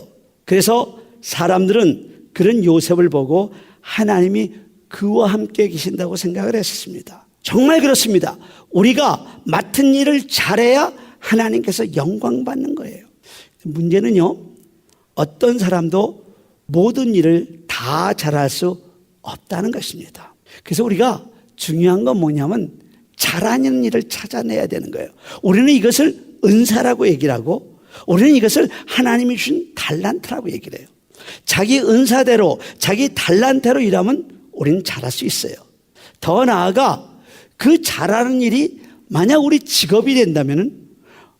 그래서 사람들은 그런 요셉을 보고 하나님이 그와 함께 계신다고 생각을 했습니다. 정말 그렇습니다. 우리가 맡은 일을 잘해야 하나님께서 영광 받는 거예요. 문제는요, 어떤 사람도 모든 일을 다 잘할 수 없다는 것입니다. 그래서 우리가 중요한 건 뭐냐면 잘하는 일을 찾아내야 되는 거예요. 우리는 이것을 은사라고 얘기를 하고, 우리는 이것을 하나님이 주신 달란트라고 얘기를 해요. 자기 은사대로, 자기 달란트로 일하면 우리는 잘할 수 있어요. 더 나아가 그 잘하는 일이 만약 우리 직업이 된다면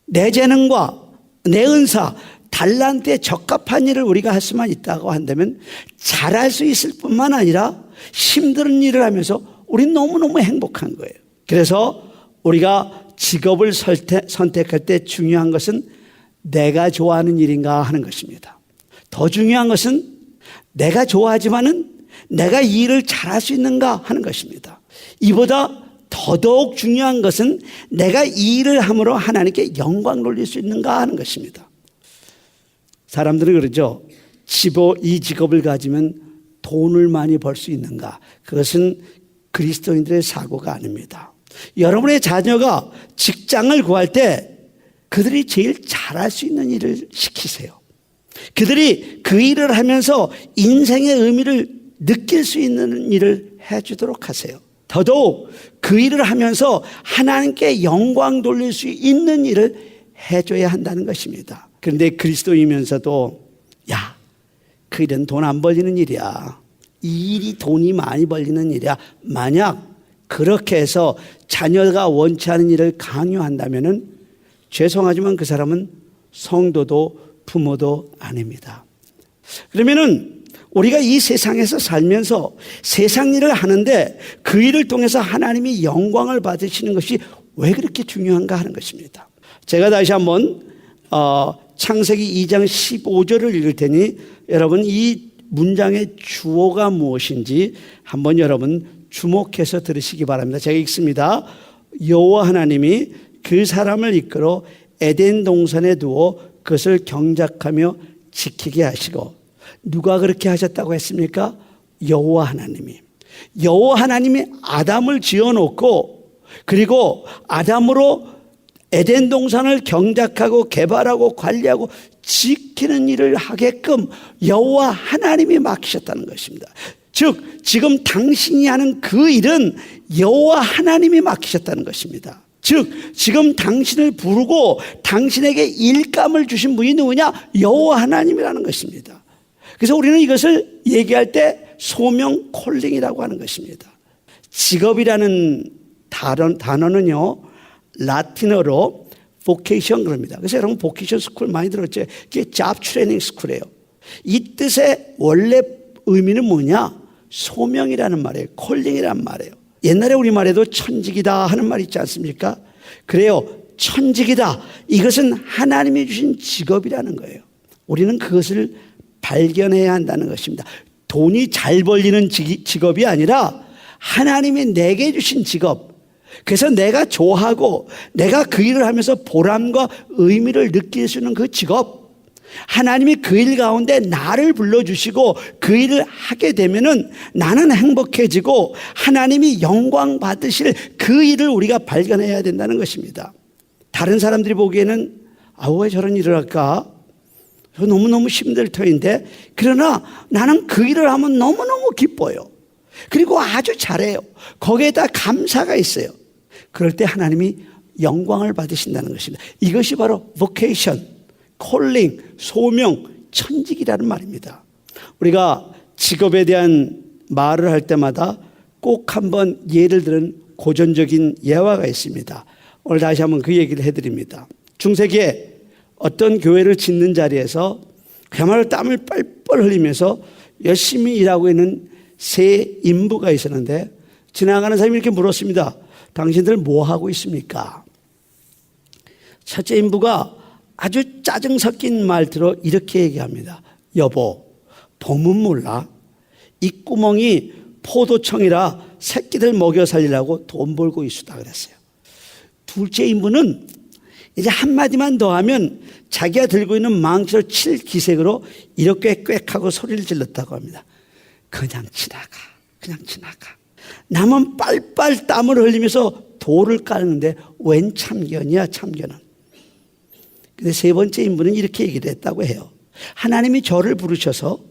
내 재능과 내 은사 다 달란트에 적합한 일을 우리가 할 수만 있다고 한다면 잘할 수 있을 뿐만 아니라 힘든 일을 하면서 우리는 너무너무 행복한 거예요. 그래서 우리가 직업을 선택할 때 중요한 것은 내가 좋아하는 일인가 하는 것입니다. 더 중요한 것은 내가 좋아하지만은 내가 이 일을 잘할 수 있는가 하는 것입니다. 이보다 더더욱 중요한 것은 내가 이 일을 함으로 하나님께 영광 돌릴 수 있는가 하는 것입니다. 사람들은 그러죠. 이 직업을 가지면 돈을 많이 벌 수 있는가? 그것은 그리스도인들의 사고가 아닙니다. 여러분의 자녀가 직장을 구할 때 그들이 제일 잘할 수 있는 일을 시키세요. 그들이 그 일을 하면서 인생의 의미를 느낄 수 있는 일을 해주도록 하세요. 더더욱 그 일을 하면서 하나님께 영광 돌릴 수 있는 일을 해줘야 한다는 것입니다. 그런데 그리스도이면서도 그 일은 돈 안 벌리는 일이야. 이 일이 돈이 많이 벌리는 일이야. 만약 그렇게 해서 자녀가 원치 않은 일을 강요한다면은 죄송하지만 그 사람은 성도도 부모도 아닙니다. 그러면은 우리가 이 세상에서 살면서 세상 일을 하는데 그 일을 통해서 하나님이 영광을 받으시는 것이 왜 그렇게 중요한가 하는 것입니다. 제가 다시 한번 창세기 2장 15절을 읽을 테니 여러분 이 문장의 주어가 무엇인지 한번 여러분 주목해서 들으시기 바랍니다. 제가 읽습니다. 여호와 하나님이 그 사람을 이끌어 에덴 동산에 두어 그것을 경작하며 지키게 하시고, 누가 그렇게 하셨다고 했습니까? 여호와 하나님이. 여호와 하나님이 아담을 지어놓고 그리고 아담으로 에덴 동산을 경작하고 개발하고 관리하고 지키는 일을 하게끔 여호와 하나님이 맡기셨다는 것입니다. 즉 지금 당신이 하는 그 일은 여호와 하나님이 맡기셨다는 것입니다. 즉 지금 당신을 부르고 당신에게 일감을 주신 분이 누구냐? 여호와 하나님이라는 것입니다. 그래서 우리는 이것을 얘기할 때 소명 콜링이라고 하는 것입니다. 직업이라는 단어는요 라틴어로 vocation 그럽니다. 그래서 여러분 vocation 스쿨 많이 들었죠. 그게 job training 스쿨이에요. 이 뜻의 원래 의미는 뭐냐? 소명이라는 말이에요. 콜링이라는 말이에요. 옛날에 우리말에도 천직이다 하는 말 있지 않습니까? 그래요. 천직이다. 이것은 하나님이 주신 직업이라는 거예요. 우리는 그것을 발견해야 한다는 것입니다. 돈이 잘 벌리는 직업이 아니라 하나님이 내게 주신 직업. 그래서 내가 좋아하고 내가 그 일을 하면서 보람과 의미를 느낄 수 있는 그 직업. 하나님이 그 일 가운데 나를 불러주시고 그 일을 하게 되면은 나는 행복해지고 하나님이 영광 받으실 그 일을 우리가 발견해야 된다는 것입니다. 다른 사람들이 보기에는 왜 저런 일을 할까? 너무너무 힘들 터인데, 그러나 나는 그 일을 하면 너무너무 기뻐요. 그리고 아주 잘해요. 거기에다 감사가 있어요. 그럴 때 하나님이 영광을 받으신다는 것입니다. 이것이 바로 vocation, 콜링, 소명, 천직이라는 말입니다. 우리가 직업에 대한 말을 할 때마다 꼭 한번 예를 들은 고전적인 예화가 있습니다. 오늘 다시 한번 그 얘기를 해드립니다. 중세기에 어떤 교회를 짓는 자리에서 그야말로 땀을 뻘뻘 흘리면서 열심히 일하고 있는 세 인부가 있었는데 지나가는 사람이 이렇게 물었습니다. 당신들 뭐 하고 있습니까? 첫째 인부가 아주 짜증 섞인 말투로 이렇게 얘기합니다. 여보, 봄은 몰라? 이 구멍이 포도청이라 새끼들 먹여 살리려고 돈 벌고 있수다 그랬어요. 둘째 인부는 이제 한마디만 더 하면 자기가 들고 있는 망치를 칠 기색으로 이렇게 꽥하고 소리를 질렀다고 합니다. 그냥 지나가. 남은 빨빨 땀을 흘리면서 돌을 깔는데 웬 참견이야 참견은. 근데 세 번째 인부는 이렇게 얘기를 했다고 해요. 하나님이 저를 부르셔서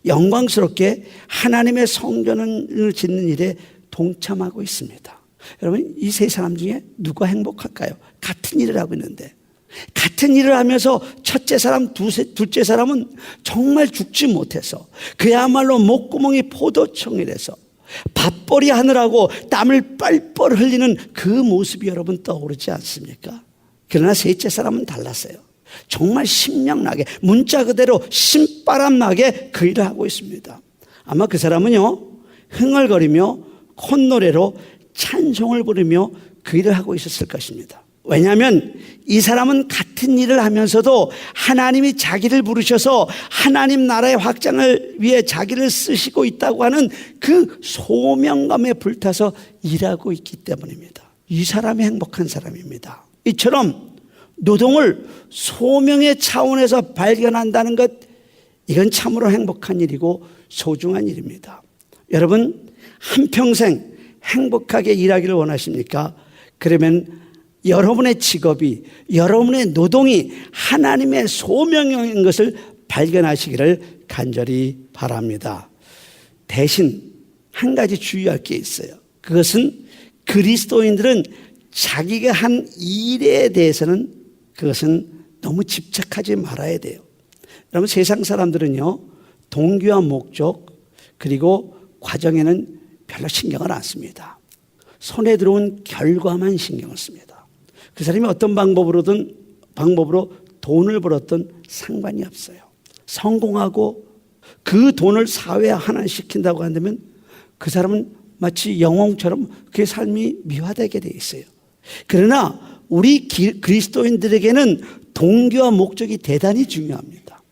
영광스럽게 하나님의 성전을 짓는 일에 동참하고 있습니다. 여러분 이 세 사람 중에 누가 행복할까요? 같은 일을 하고 있는데, 같은 일을 하면서 첫째 사람, 둘째 사람은 정말 죽지 못해서 그야말로 목구멍이 포도청이라서 밥벌이 하느라고 땀을 뻘뻘 흘리는 그 모습이 여러분 떠오르지 않습니까? 그러나 셋째 사람은 달랐어요. 정말 신명나게 문자 그대로 신바람나게 그 일을 하고 있습니다. 아마 그 사람은요 흥얼거리며 콧노래로 찬송을 부르며 그 일을 하고 있었을 것입니다. 왜냐하면 이 사람은 같은 일을 하면서도 하나님이 자기를 부르셔서 하나님 나라의 확장을 위해 자기를 쓰시고 있다고 하는 그 소명감에 불타서 일하고 있기 때문입니다. 이 사람이 행복한 사람입니다. 이처럼 노동을 소명의 차원에서 발견한다는 것, 이건 참으로 행복한 일이고 소중한 일입니다. 여러분 한평생 행복하게 일하기를 원하십니까? 그러면 여러분의 직업이, 여러분의 노동이 하나님의 소명인 것을 발견하시기를 간절히 바랍니다. 대신 한 가지 주의할 게 있어요. 그것은 그리스도인들은 자기가 한 일에 대해서는 그것은 너무 집착하지 말아야 돼요. 여러분 세상 사람들은요 동기와 목적 그리고 과정에는 별로 신경을 안 씁니다. 손에 들어온 결과만 신경을 씁니다. 그 사람이 어떤 방법으로 돈을 벌었든 상관이 없어요. 성공하고 그 돈을 사회화시킨다고 한다면 그 사람은 마치 영웅처럼 그의 삶이 미화되게 돼 있어요. 그러나 우리 그리스도인들에게는 동기와 목적이 대단히 중요합니다.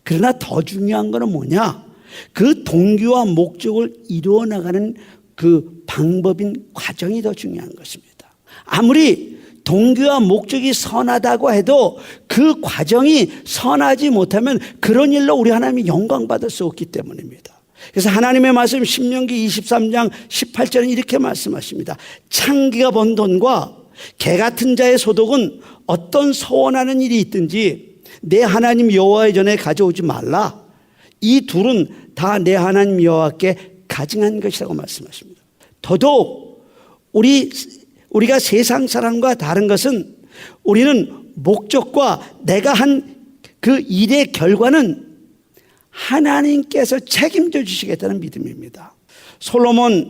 그러나 더 중요한 것은 뭐냐? 그 동기와 목적을 이루어 나가는 그 방법인 과정이 더 중요한 것입니다. 아무리 동기와 목적이 선하다고 해도 그 과정이 선하지 못하면 그런 일로 우리 하나님이 영광받을 수 없기 때문입니다. 그래서 하나님의 말씀 신명기 23장 18절은 이렇게 말씀하십니다. 창기가 번 돈과 개 같은 자의 소득은 어떤 소원하는 일이 있든지 내 하나님 여호와의 전에 가져오지 말라. 이 둘은 다 내 하나님 여호와께 가증한 것이라고 말씀하십니다. 더더욱 우리가 세상 사람과 다른 것은 우리는 목적과 내가 한 그 일의 결과는 하나님께서 책임져 주시겠다는 믿음입니다. 솔로몬이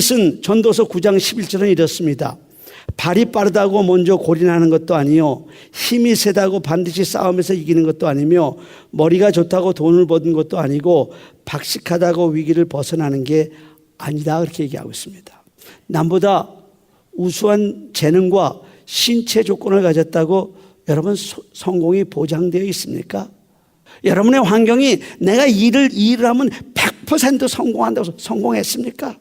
쓴 전도서 9장 11절은 이렇습니다. 발이 빠르다고 먼저 골인하는 것도 아니요 힘이 세다고 반드시 싸움에서 이기는 것도 아니며 머리가 좋다고 돈을 버는 것도 아니고 박식하다고 위기를 벗어나는 게 아니다, 그렇게 얘기하고 있습니다. 남보다 우수한 재능과 신체 조건을 가졌다고 여러분 성공이 보장되어 있습니까? 여러분의 환경이 내가 일을 하면 100% 성공한다고 성공했습니까?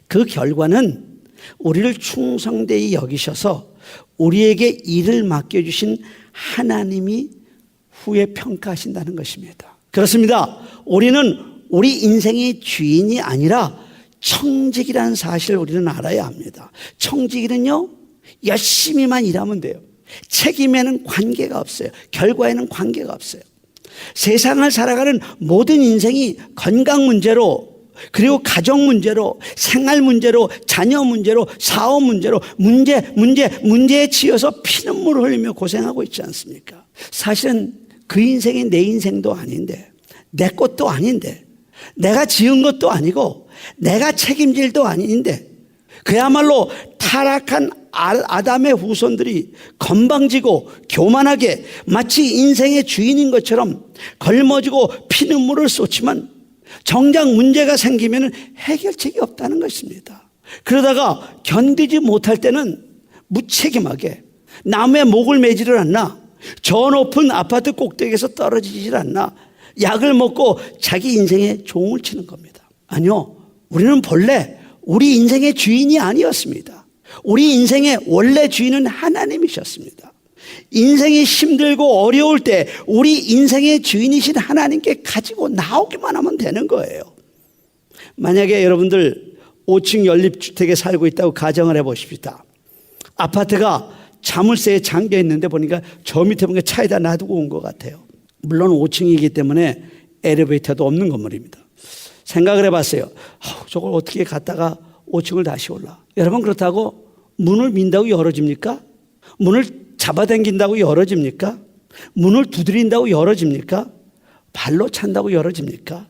그 결과는 우리를 충성되이 여기셔서 우리에게 일을 맡겨주신 하나님이 후에 평가하신다는 것입니다. 그렇습니다. 우리는 우리 인생의 주인이 아니라 청직이라는 사실을 우리는 알아야 합니다. 청직이는요 열심히만 일하면 돼요. 책임에는 관계가 없어요. 결과에는 관계가 없어요. 세상을 살아가는 모든 인생이 건강 문제로, 그리고 가정 문제로, 생활 문제로, 자녀 문제로, 사업 문제로 문제에 치여서 피눈물을 흘리며 고생하고 있지 않습니까? 사실은 그 인생이 내 인생도 아닌데, 내 것도 아닌데, 내가 지은 것도 아니고 내가 책임질 일도 아닌데, 그야말로 타락한 아담의 후손들이 건방지고 교만하게 마치 인생의 주인인 것처럼 걸머지고 피눈물을 쏟지만 정작 문제가 생기면 해결책이 없다는 것입니다. 그러다가 견디지 못할 때는 무책임하게 나무에 목을 매지를 않나, 저 높은 아파트 꼭대기에서 떨어지질 않나, 약을 먹고 자기 인생에 종을 치는 겁니다. 아니요, 우리는 본래 우리 인생의 주인이 아니었습니다. 우리 인생의 원래 주인은 하나님이셨습니다. 인생이 힘들고 어려울 때 우리 인생의 주인이신 하나님께 가지고 나오기만 하면 되는 거예요. 만약에 여러분들 5층 연립주택에 살고 있다고 가정을 해보십시다. 아파트가 자물쇠에 잠겨 있는데 보니까 저 밑에 보니까 차에다 놔두고 온 것 같아요. 물론 5층이기 때문에 엘리베이터도 없는 건물입니다. 생각을 해봤어요. 저걸 어떻게 갔다가 5층을 다시 올라. 여러분, 그렇다고 문을 민다고 열어집니까? 문을 잡아당긴다고 열어집니까? 문을 두드린다고 열어집니까? 발로 찬다고 열어집니까?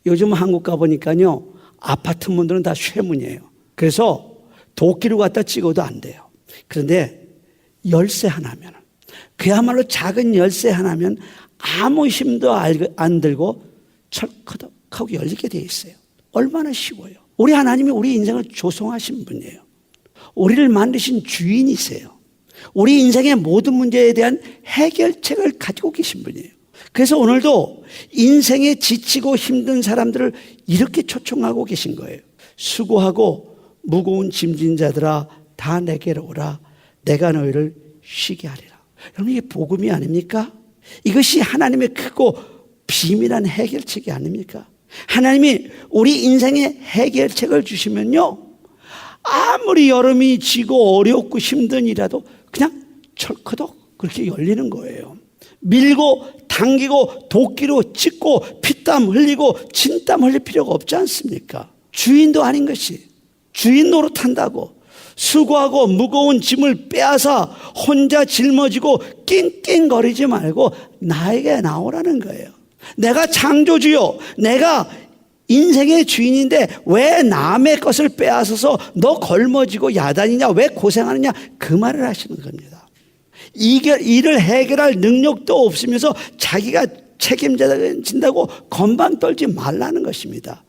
요즘 한국 가보니까요, 아파트 문들은 다 쇠문이에요. 그래서 도끼를 갖다 찍어도 안 돼요. 그런데 열쇠 하나면 그야말로 작은 열쇠 하나면 아무 힘도 안 들고 철커덕하고 열리게 되어 있어요. 얼마나 쉬워요. 우리 하나님이 우리 인생을 조성하신 분이에요. 우리를 만드신 주인이세요. 우리 인생의 모든 문제에 대한 해결책을 가지고 계신 분이에요. 그래서 오늘도 인생에 지치고 힘든 사람들을 이렇게 초청하고 계신 거예요. 수고하고 무거운 짐진 자들아 다 내게로 오라. 내가 너희를 쉬게 하리라. 여러분, 이게 복음이 아닙니까? 이것이 하나님의 크고 비밀한 해결책이 아닙니까? 하나님이 우리 인생에 해결책을 주시면요, 아무리 여름이 지고 어렵고 힘든 일이라도 그냥 철커덕 그렇게 열리는 거예요. 밀고 당기고 도끼로 찢고 피땀 흘리고 진땀 흘릴 필요가 없지 않습니까? 주인도 아닌 것이 주인 노릇한다고 수고하고 무거운 짐을 빼앗아 혼자 짊어지고 낑낑거리지 말고 나에게 나오라는 거예요. 내가 창조주요, 내가 인생의 주인인데 왜 남의 것을 빼앗아서 너 걸머지고 야단이냐, 왜 고생하느냐, 그 말을 하시는 겁니다. 이를 해결할 능력도 없으면서 자기가 책임진다고 건방 떨지 말라는 것입니다.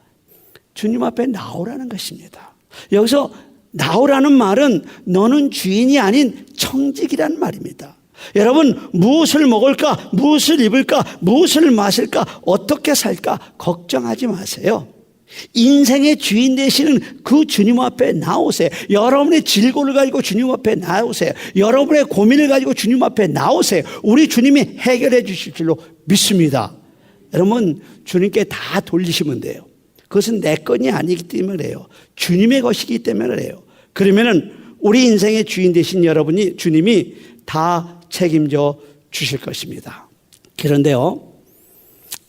주님 앞에 나오라는 것입니다. 여기서 나오라는 말은 너는 주인이 아닌 청직이란 말입니다. 여러분, 무엇을 먹을까, 무엇을 입을까, 무엇을 마실까, 어떻게 살까 걱정하지 마세요. 인생의 주인 되시는 그 주님 앞에 나오세요. 여러분의 질고를 가지고 주님 앞에 나오세요. 여러분의 고민을 가지고 주님 앞에 나오세요. 우리 주님이 해결해 주실 줄로 믿습니다. 여러분, 주님께 다 돌리시면 돼요. 그것은 내 건이 아니기 때문에 그래요. 주님의 것이기 때문에 그래요. 그러면은 우리 인생의 주인 되신 여러분이, 주님이 다 책임져 주실 것입니다. 그런데요,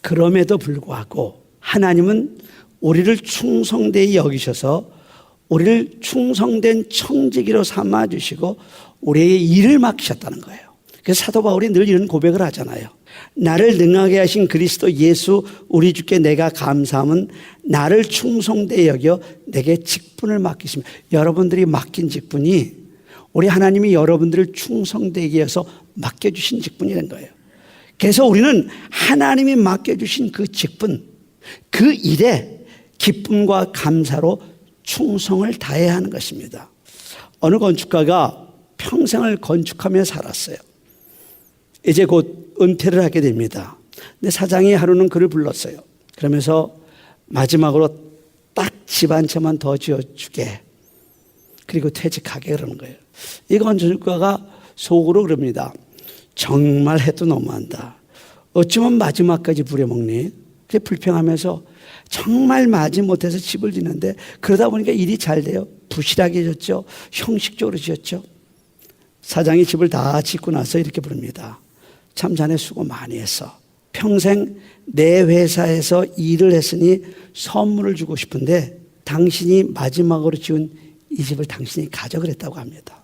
그럼에도 불구하고 하나님은 우리를 충성되이 여기셔서 우리를 충성된 청지기로 삼아주시고 우리에게 일을 맡기셨다는 거예요. 그래서 사도 바울이 늘 이런 고백을 하잖아요. 나를 능하게 하신 그리스도 예수 우리 주께 내가 감사함은 나를 충성되이 여겨 내게 직분을 맡기시며, 여러분들이 맡긴 직분이 우리 하나님이 여러분들을 충성되게 해서 맡겨주신 직분이라는 거예요. 그래서 우리는 하나님이 맡겨주신 그 직분, 그 일에 기쁨과 감사로 충성을 다해야 하는 것입니다. 어느 건축가가 평생을 건축하며 살았어요. 이제 곧 은퇴를 하게 됩니다. 근데 사장이 하루는 그를 불렀어요. 그러면서 마지막으로 딱 집 한 채만 더 지어주게, 그리고 퇴직하게 그러는 거예요. 이 건축가가 속으로 그럽니다. 정말 해도 너무한다. 어쩌면 마지막까지 부려먹니? 그게 불평하면서 정말 마지못해서 집을 짓는데 그러다 보니까 일이 잘 돼요. 부실하게 지었죠. 형식적으로 지었죠. 사장이 집을 다 짓고 나서 이렇게 부릅니다. 참 자네 수고 많이 했어. 평생 내 회사에서 일을 했으니 선물을 주고 싶은데 당신이 마지막으로 지은 이 집을 당신이 가져그랬다고 합니다.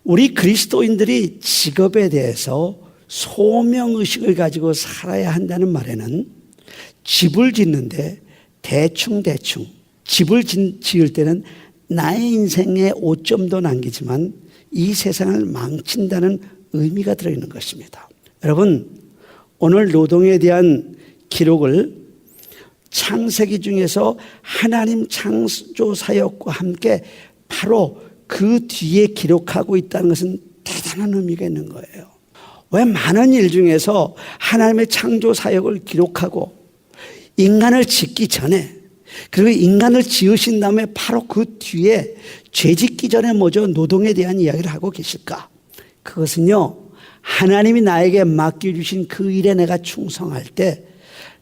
우리 그리스도인들이 직업에 대해서 소명의식을 가지고 살아야 한다는 말에는 집을 짓는데 대충 집을 지을 때는 나의 인생에 오점도 남기지만 이 세상을 망친다는 의미가 들어있는 것입니다. 여러분, 오늘 노동에 대한 기록을 창세기 중에서 하나님 창조 사역과 함께 바로 그 뒤에 기록하고 있다는 것은 대단한 의미가 있는 거예요. 왜 많은 일 중에서 하나님의 창조 사역을 기록하고 인간을 짓기 전에, 그리고 인간을 지으신 다음에 바로 그 뒤에 죄 짓기 전에 먼저 노동에 대한 이야기를 하고 계실까? 그것은요, 하나님이 나에게 맡겨주신 그 일에 내가 충성할 때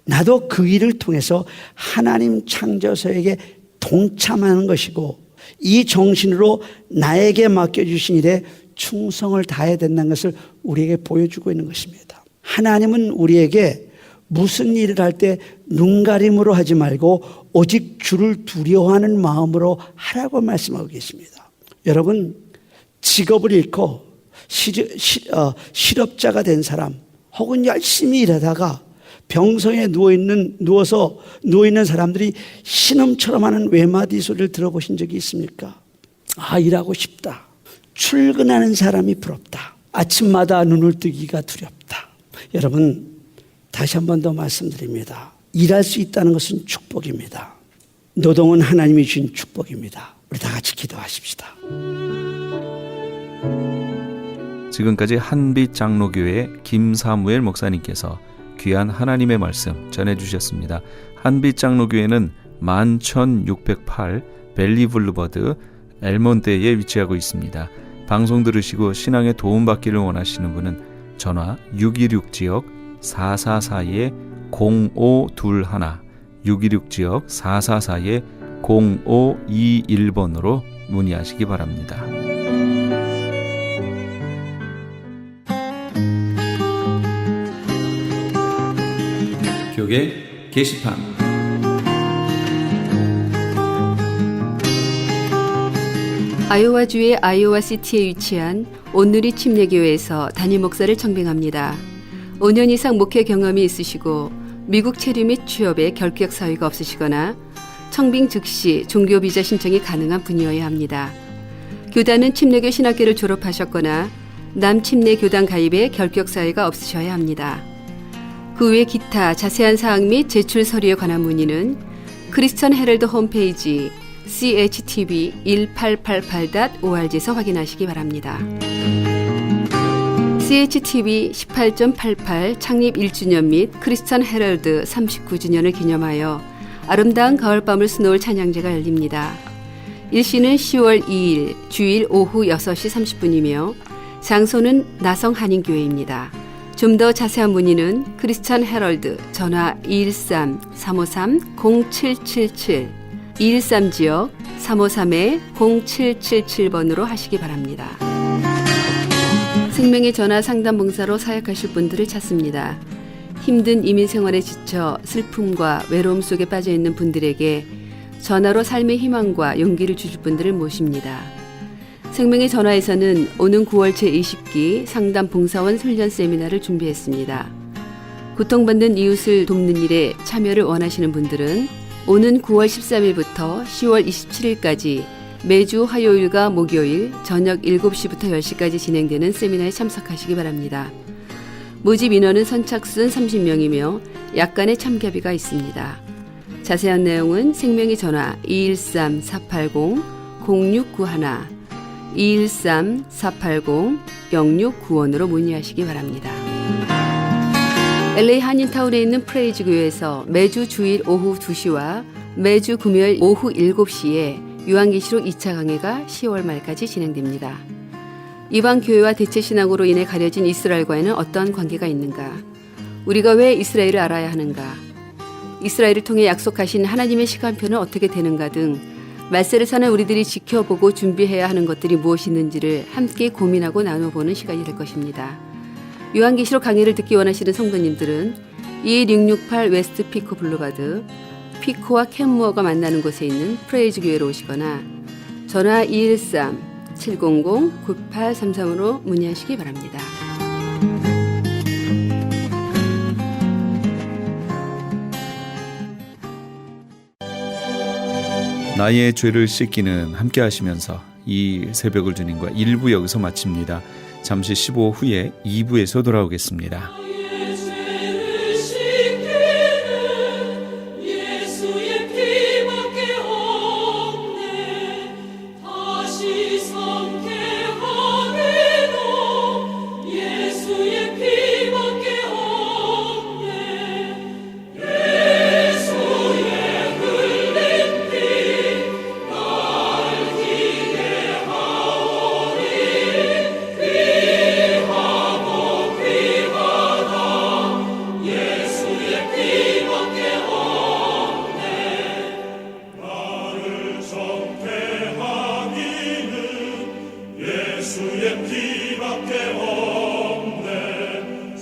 나도 그 일을 통해서 하나님 창조사역에 동참하는 것이고, 이 정신으로 나에게 맡겨주신 일에 충성을 다해야 된다는 것을 우리에게 보여주고 있는 것입니다. 하나님은 우리에게 무슨 일을 할 때 눈가림으로 하지 말고 오직 주를 두려워하는 마음으로 하라고 말씀하고 계십니다. 여러분, 직업을 잃고 실업자가 된 사람, 혹은 열심히 일하다가 병성에 누워서 누워있는 사람들이 신음처럼 하는 외마디 소리를 들어보신 적이 있습니까? 아, 일하고 싶다. 출근하는 사람이 부럽다. 아침마다 눈을 뜨기가 두렵다. 여러분, 다시 한 번 더 말씀드립니다. 일할 수 있다는 것은 축복입니다. 노동은 하나님이 주신 축복입니다. 우리 다 같이 기도하십시다. 지금까지 한빛 장로교회 김사무엘 목사님께서 귀한 하나님의 말씀 전해주셨습니다. 한빛 장로교회는 11608 벨리 블루버드 엘몬드에 위치하고 있습니다. 방송 들으시고 신앙에 도움받기를 원하시는 분은 전화 626지역 444-0521 626지역 444-0521번으로 문의하시기 바랍니다. 교계 게시판 아이오와주의 아이오와시티에 위치한 온누리 침례교회에서 담임 목사를 청빙합니다. 5년 이상 목회 경험이 있으시고 미국 체류 및 취업에 결격 사유가 없으시거나 청빙 즉시 종교비자 신청이 가능한 분이어야 합니다. 교단은 침례교 신학교를 졸업하셨거나 남침례 교단 가입에 결격 사유가 없으셔야 합니다. 그 외 기타 자세한 사항 및 제출 서류에 관한 문의는 크리스천 헤럴드 홈페이지 CHTV1888.org에서 확인하시기 바랍니다. CHTV 18.88 창립 1주년 및 크리스천 헤럴드 39주년을 기념하여 아름다운 가을밤을 수놓을 찬양제가 열립니다. 일시는 10월 2일 주일 오후 6시 30분이며 장소는 나성한인교회입니다. 좀 더 자세한 문의는 크리스천 헤럴드 전화 213-353-0777 213지역 353-0777번으로 하시기 바랍니다. 생명의 전화 상담 봉사로 사역하실 분들을 찾습니다. 힘든 이민 생활에 지쳐 슬픔과 외로움 속에 빠져 있는 분들에게 전화로 삶의 희망과 용기를 주실 분들을 모십니다. 생명의 전화에서는 오는 9월 제20기 상담 봉사원 훈련 세미나를 준비했습니다. 고통받는 이웃을 돕는 일에 참여를 원하시는 분들은 오는 9월 13일부터 10월 27일까지 매주 화요일과 목요일 저녁 7시부터 10시까지 진행되는 세미나에 참석하시기 바랍니다. 모집 인원은 선착순 30명이며 약간의 참가비가 있습니다. 자세한 내용은 생명의 전화 213-480-0691 213-480-0695번으로 문의하시기 바랍니다. LA 한인타운에 있는 프레이즈 교회에서 매주 주일 오후 2시와 매주 금요일 오후 7시에 요한계시록 2차 강해가 10월 말까지 진행됩니다. 이방 교회와 대체 신앙으로 인해 가려진 이스라엘과는 어떤 관계가 있는가? 우리가 왜 이스라엘을 알아야 하는가? 이스라엘을 통해 약속하신 하나님의 시간표는 어떻게 되는가 등 말세를 사는 우리들이 지켜보고 준비해야 하는 것들이 무엇이 있는지를 함께 고민하고 나눠보는 시간이 될 것입니다. 요한계시록 강의를 듣기 원하시는 성도님들은 2668 웨스트 피코 블루바드 피코와 캔무어가 만나는 곳에 있는 프레이즈 교회로 오시거나 전화 213-700-9833으로 문의하시기 바랍니다. 나의 죄를 씻기는 함께 하시면서 이 새벽을 주님과 1부 여기서 마칩니다. 잠시 15 후에 2부에서 돌아오겠습니다. 예수의 피밖에 없네.